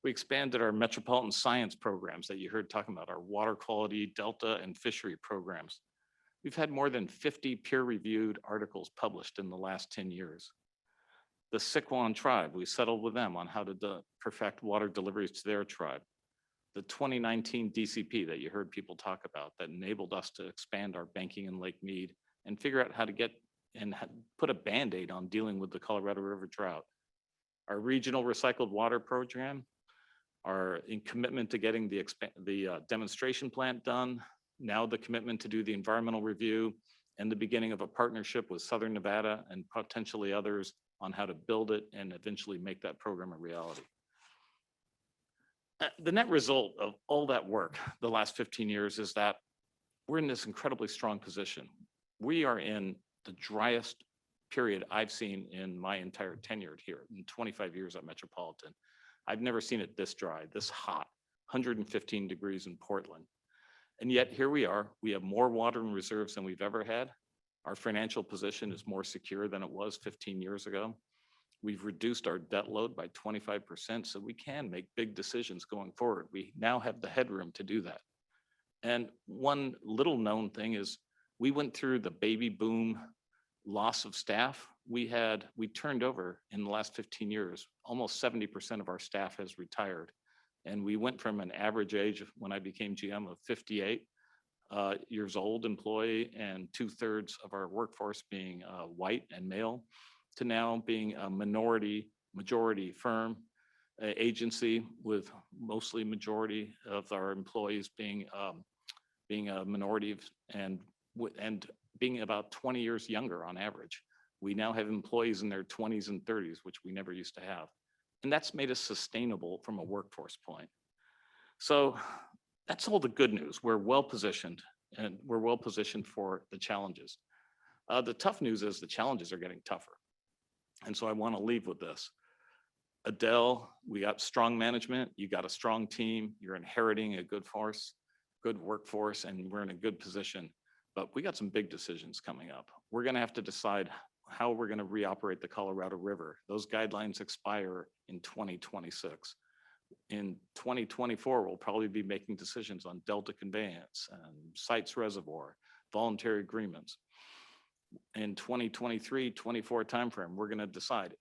We expanded our metropolitan science programs that you heard talking about, our water quality, Delta, and fishery programs. We've had more than 50 peer-reviewed articles published in the last 10 years. The Siquan tribe, we settled with them on how to perfect water deliveries to their tribe. The 2019 DCP that you heard people talk about that enabled us to expand our banking in Lake Mead and figure out how to get and put a Band-Aid on dealing with the Colorado River drought. Our regional recycled water program, our commitment to getting the demonstration plant done, now the commitment to do the environmental review, and the beginning of a partnership with Southern Nevada and potentially others on how to build it and eventually make that program a reality. The net result of all that work the last 15 years is that we're in this incredibly strong position. We are in the driest period I've seen in my entire tenure here in 25 years at Metropolitan. I've never seen it this dry, this hot, 115 degrees in Portland. And yet here we are, we have more water and reserves than we've ever had. Our financial position is more secure than it was 15 years ago. We've reduced our debt load by 25%, so we can make big decisions going forward. We now have the headroom to do that. And one little known thing is we went through the baby boom loss of staff. We turned over in the last 15 years, almost 70% of our staff has retired. And we went from an average age of when I became GM of 58 years old employee and 2/3 of our workforce being white and male to now being a majority firm agency with mostly majority of our employees being a minority and being about 20 years younger on average. We now have employees in their 20s and 30s, which we never used to have. And that's made us sustainable from a workforce point. So that's all the good news. We're well positioned, and we're well positioned for the challenges. The tough news is the challenges are getting tougher. And so I want to leave with this. Adele, we got strong management, you got a strong team, you're inheriting a good workforce, and we're in a good position. But we got some big decisions coming up. We're going to have to decide how we're going to reoperate the Colorado River. Those guidelines expire in 2026. In 2024, we'll probably be making decisions on Delta conveyance and Sites Reservoir, voluntary agreements. In 2023-24 timeframe, we're going to decide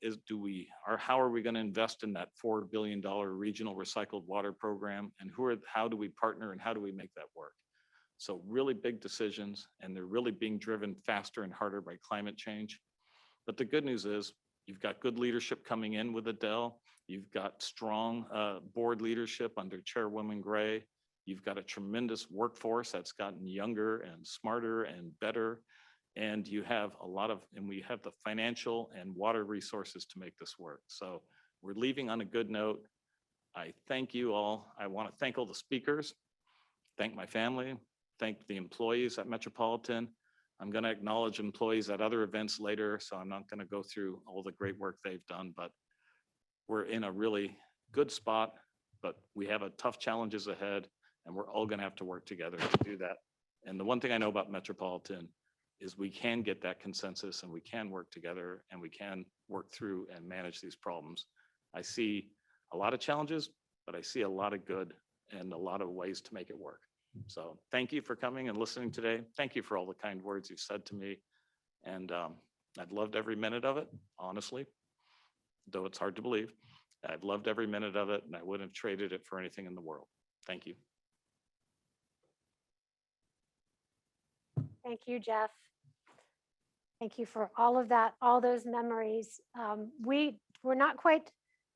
how are we going to invest in that $4 billion regional recycled water program, and how do we partner and how do we make that work? So really big decisions, and they're really being driven faster and harder by climate change. But the good news is you've got good leadership coming in with Adele. You've got strong board leadership under Chairwoman Gray. You've got a tremendous workforce that's gotten younger and smarter and better. And you have and we have the financial and water resources to make this work. So we're leaving on a good note. I thank you all. I want to thank all the speakers, thank my family, thank the employees at Metropolitan. I'm going to acknowledge employees at other events later, so I'm not going to go through all the great work they've done, but we're in a really good spot, but we have tough challenges ahead, and we're all going to have to work together to do that. And the one thing I know about Metropolitan is we can get that consensus, and we can work together, and we can work through and manage these problems. I see a lot of challenges, but I see a lot of good and a lot of ways to make it work. So thank you for coming and listening today. Thank you for all the kind words you've said to me. And I've loved every minute of it, honestly, though it's hard to believe. I've loved every minute of it, and I wouldn't have traded it for anything in the world. Thank you. Thank you, Jeff. Thank you for all of that, all those memories. We're not quite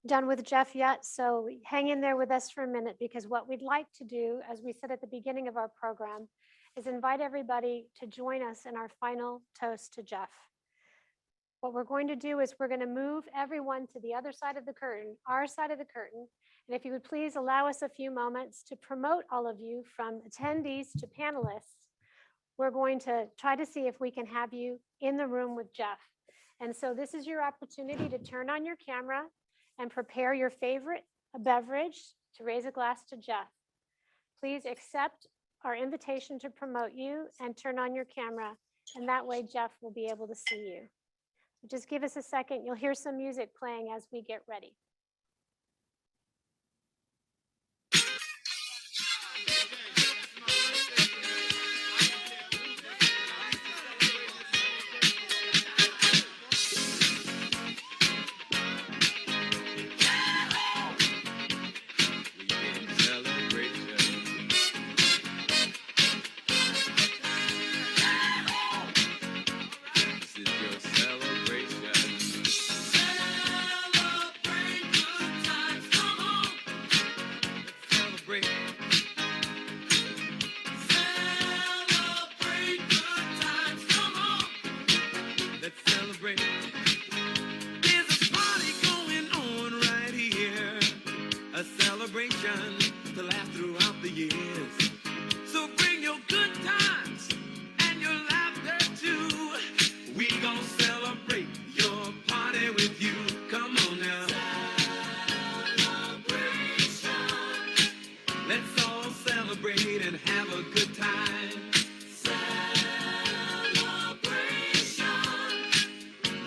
done with Jeff yet, so hang in there with us for a minute, because what we'd like to do, as we said at the beginning of our program, is invite everybody to join us in our final toast to Jeff. What we're going to do is we're going to move everyone to the other side of the curtain, our side of the curtain. And if you would please allow us a few moments to promote all of you from attendees to panelists, we're going to try to see if we can have you in the room with Jeff. And so this is your opportunity to turn on your camera and prepare your favorite beverage to raise a glass to Jeff. Please accept our invitation to promote you and turn on your camera. And that way Jeff will be able to see you. So just give us a second. You'll hear some music playing as we get ready. To last throughout the years. So bring your good times and your laughter too. We gonna celebrate your party with you. Come on now. Celebration. Let's all celebrate and have a good time. Celebration.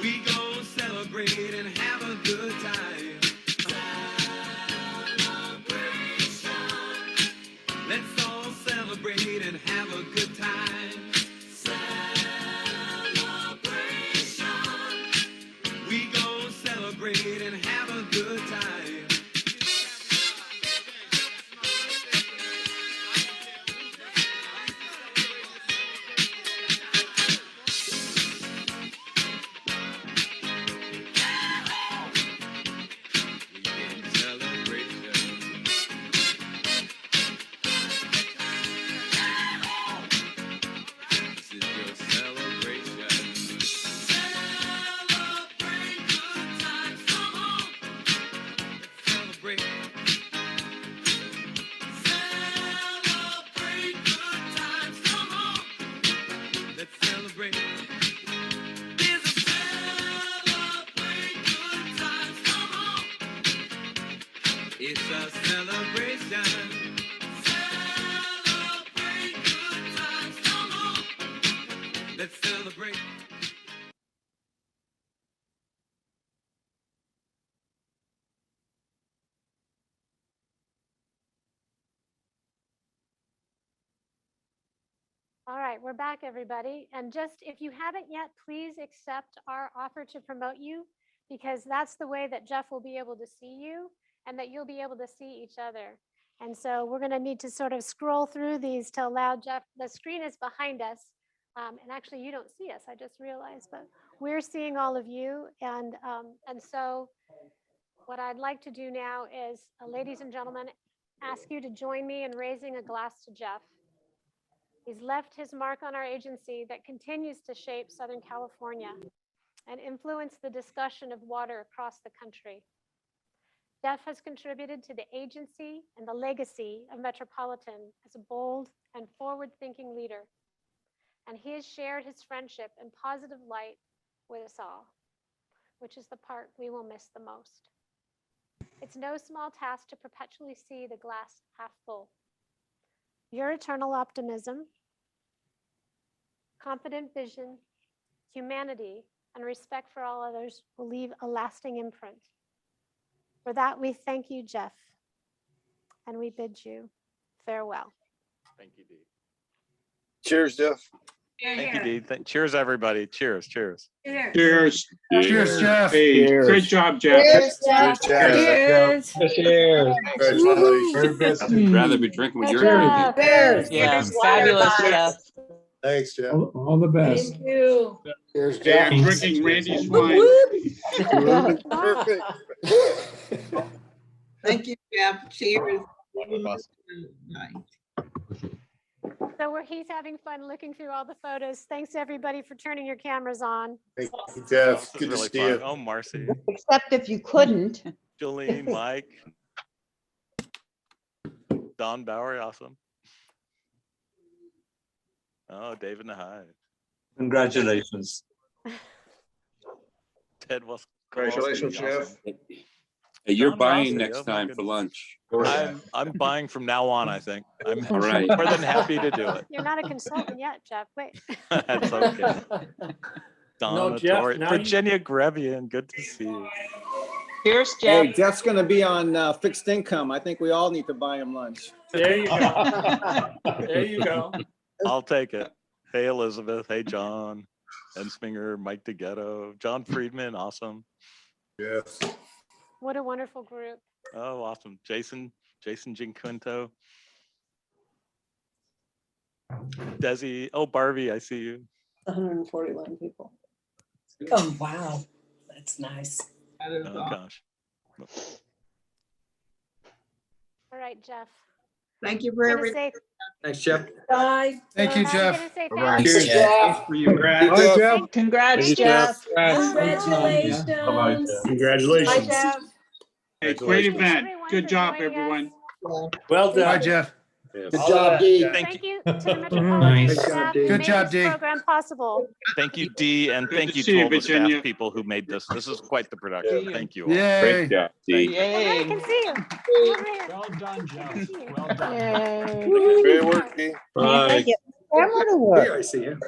We gonna celebrate and have a good time. Let's all celebrate and have a good time. Celebration. We gon' celebrate and have a good time. It's a celebration. Celebrate good times, come on. Let's celebrate. All right, we're back, everybody. And just if you haven't yet, please accept our offer to promote you, because that's the way that Jeff will be able to see you and that you'll be able to see each other. And so we're going to need to sort of scroll through these to allow Jeff. The screen is behind us. And actually, you don't see us, I just realized, but we're seeing all of you. And so what I'd like to do now is, ladies and gentlemen, ask you to join me in raising a glass to Jeff. He's left his mark on our agency that continues to shape Southern California and influence the discussion of water across the country. Jeff has contributed to the agency and the legacy of Metropolitan as a bold and forward-thinking leader, and he has shared his friendship and positive light with us all, which is the part we will miss the most. It's no small task to perpetually see the glass half full. Your eternal optimism, confident vision, humanity, and respect for all others will leave a lasting imprint. For that, we thank you, Jeff, and we bid you farewell. Thank you, Dee. Cheers, Jeff. Thank you, Dee. Cheers, everybody. Cheers, cheers. Cheers. Cheers, Jeff. Hey, Cheers. Great job, Jeff. Cheers, Jeff. Cheers. Cheers. Congratulations. I'd rather be drinking with your Cheers. Yeah, fabulous, Jeff. Thanks, Jeff. All the best. Thank you. Cheers, Hey, Jeff. I'm drinking Randy's wine. Perfect. Thank you, Jeff. Cheers. So he's having fun looking through all the photos. Thanks, everybody, for turning your cameras on. Thank you, Jeff. This is Good to really see fun. you. Oh, Marcy, Except if you couldn't. Julie, Mike, Don Bowery, awesome. Oh, David Nahai. Congratulations. Ted was. Congratulations, Jeff. Hey, you're John buying Rossi, next oh my time for goodness. lunch. I'm buying from now on, I think. I'm All right. more than happy to do it. You're not a consultant yet, Jeff. Wait. That's okay. Donna Jeff, Torrey, now you- Virginia Grevian, good to see you. Cheers, Hey, Jeff. Jeff's gonna be on fixed income. I think we all need to buy him lunch. There you go. There you go. I'll take it. Hey, Elizabeth. Hey, John. Ensminger, Mike DeGhetto, John Friedman, awesome. Yes. What a wonderful group. Oh, awesome. Jason Ginquinto. Desi, oh, Barbie, I see you. 141 people. Oh, wow. That's nice. Oh, gosh. All right, Jeff. Thank you for Gonna everything. say- Thanks, Jeff. Bye. Thank you, I'm Jeff. gonna say All right. thank you. Cheers, Jeff. For you. Congrats. Bye, Jeff. Congrats, Thank you, Jeff. Congratulations. Congratulations. Bye, Congratulations. Jeff. Hey, great Congratulations. event. Everyone Good for job, joining us. everyone. Well Bye, Jeff. Good job, Dee. Thank you to the Metropolitan Nice. staff who Good made job, this Dee. program possible. Thank you, Dee, and Good thank to you see to you, all the Virginia. staff people who made this. This is quite the production. Thank you all. Yay. job, Thank you. Oh, now I Yay. can see you. Come over here. Well done, Jeff. Thank you. Well done. Yay. Great work, Dee. Bye. Camera to work. I see you.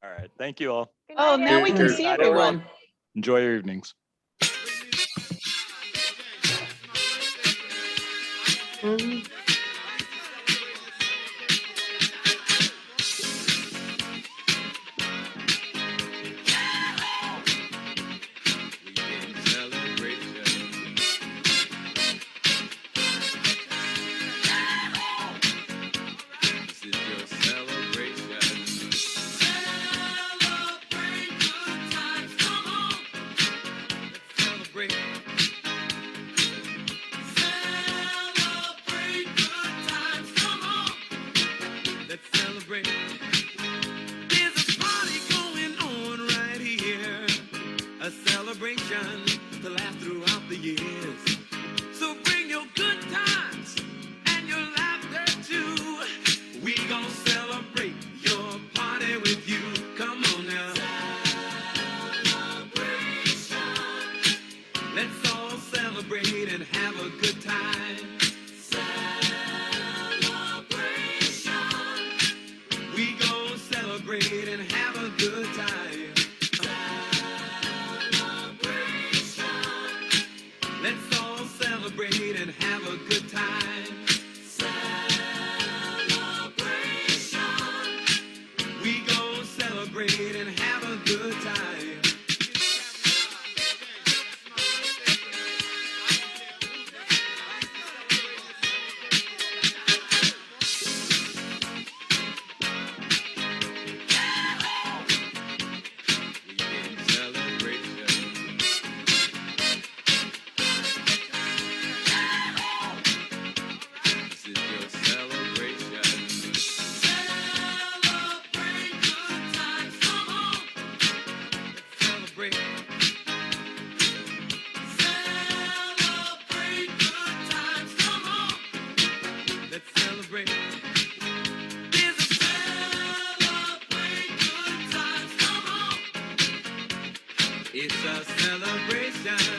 All right. Thank you all. Good Oh, night, now we can everyone. see everyone. Enjoy your evenings. Celebration to last throughout the years. So bring your good times and your laughter too. We gonna celebrate your party with you. Come on now. Celebration. Let's all celebrate and have a good time. Celebration. We gonna celebrate and have a good time. Let's all celebrate and have a good time. Celebration. We gon' celebrate and have a good time. shine.